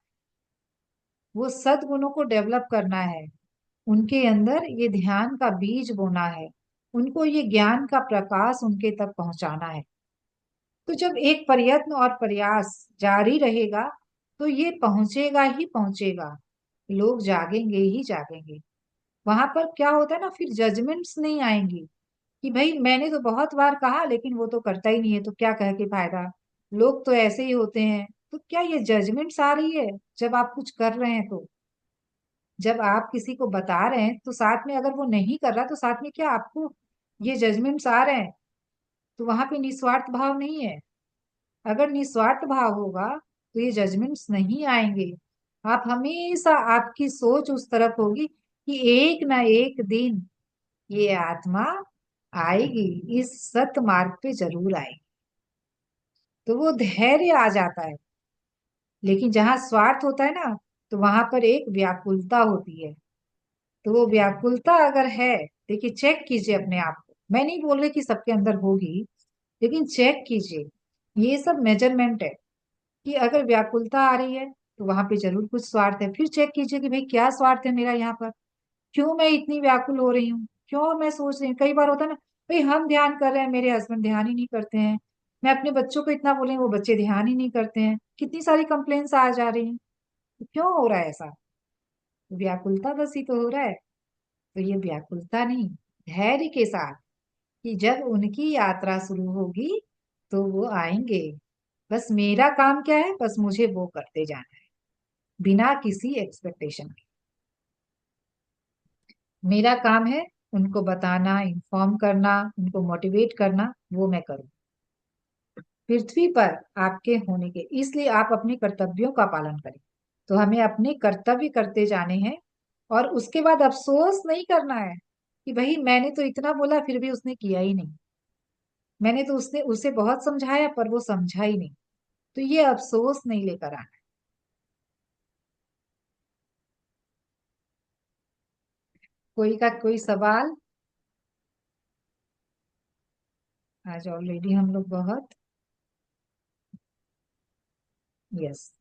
वो सद्गुणों को डेवलप करना है, उनके अंदर ये ध्यान का बीज बोना है, उनको ये ज्ञान का प्रकाश उनके तक पहुंचाना है। तो जब एक प्रयत्न और प्रयास जारी रहेगा तो ये पहुंचेगा ही पहुंचेगा, लोग जागेंगे ही जागेंगे। वहां पर क्या होता है ना, फिर जजमेंट्स नहीं आएंगी कि भाई मैंने तो बहुत बार कहा लेकिन वो तो करता ही नहीं है तो क्या कह के फायदा, लोग तो ऐसे ही होते हैं। तो क्या ये जजमेंट्स आ रही है जब आप कुछ कर रहे हैं तो, जब आप किसी को बता रहे हैं तो साथ में अगर वो नहीं कर रहा तो साथ में क्या आपको ये जजमेंट्स आ रहे हैं? तो वहां पे निस्वार्थ भाव नहीं है। अगर निस्वार्थ भाव होगा तो ये जजमेंट्स नहीं आएंगे। आप हमेशा, आपकी सोच उस तरफ होगी कि एक ना एक दिन ये आत्मा आएगी, इस सत मार्ग पे जरूर आएगी। तो वो धैर्य आ जाता है। लेकिन जहां स्वार्थ होता है ना तो वहां पर एक व्याकुलता होती है। तो वो व्याकुलता अगर है, देखिए चेक कीजिए अपने आप को, मैं नहीं बोल रही कि सबके अंदर होगी, लेकिन चेक कीजिए। ये सब मेजरमेंट है कि अगर व्याकुलता आ रही है तो वहां पे जरूर कुछ स्वार्थ है। फिर चेक कीजिए कि भाई क्या स्वार्थ है मेरा यहाँ पर, क्यों मैं इतनी व्याकुल हो रही हूँ, क्यों मैं सोच रही हूँ। कई बार होता है ना, भाई हम ध्यान कर रहे हैं, मेरे हस्बैंड ध्यान ही नहीं करते हैं, मैं अपने बच्चों को इतना बोले वो बच्चे ध्यान ही नहीं करते हैं, कितनी सारी कंप्लेन्स आ जा रही हैं। तो क्यों हो रहा है ऐसा? व्याकुलता बस ही तो हो रहा है। तो ये व्याकुलता नहीं, धैर्य के साथ कि जब उनकी यात्रा शुरू होगी तो वो आएंगे। बस मेरा काम क्या है, बस मुझे वो करते जाना है बिना किसी एक्सपेक्टेशन के। मेरा काम है उनको बताना, इन्फॉर्म करना, उनको मोटिवेट करना, वो मैं करूँ। पृथ्वी पर आपके होने के, इसलिए आप अपने कर्तव्यों का पालन करें। तो हमें अपने कर्तव्य करते जाने हैं और उसके बाद अफसोस नहीं करना है कि भाई मैंने तो इतना बोला फिर भी उसने किया ही नहीं, मैंने तो उसने उसे बहुत समझाया पर वो समझा ही नहीं। तो ये अफसोस नहीं लेकर आना। कोई का कोई सवाल? आज ऑलरेडी हम लोग बहुत, यस,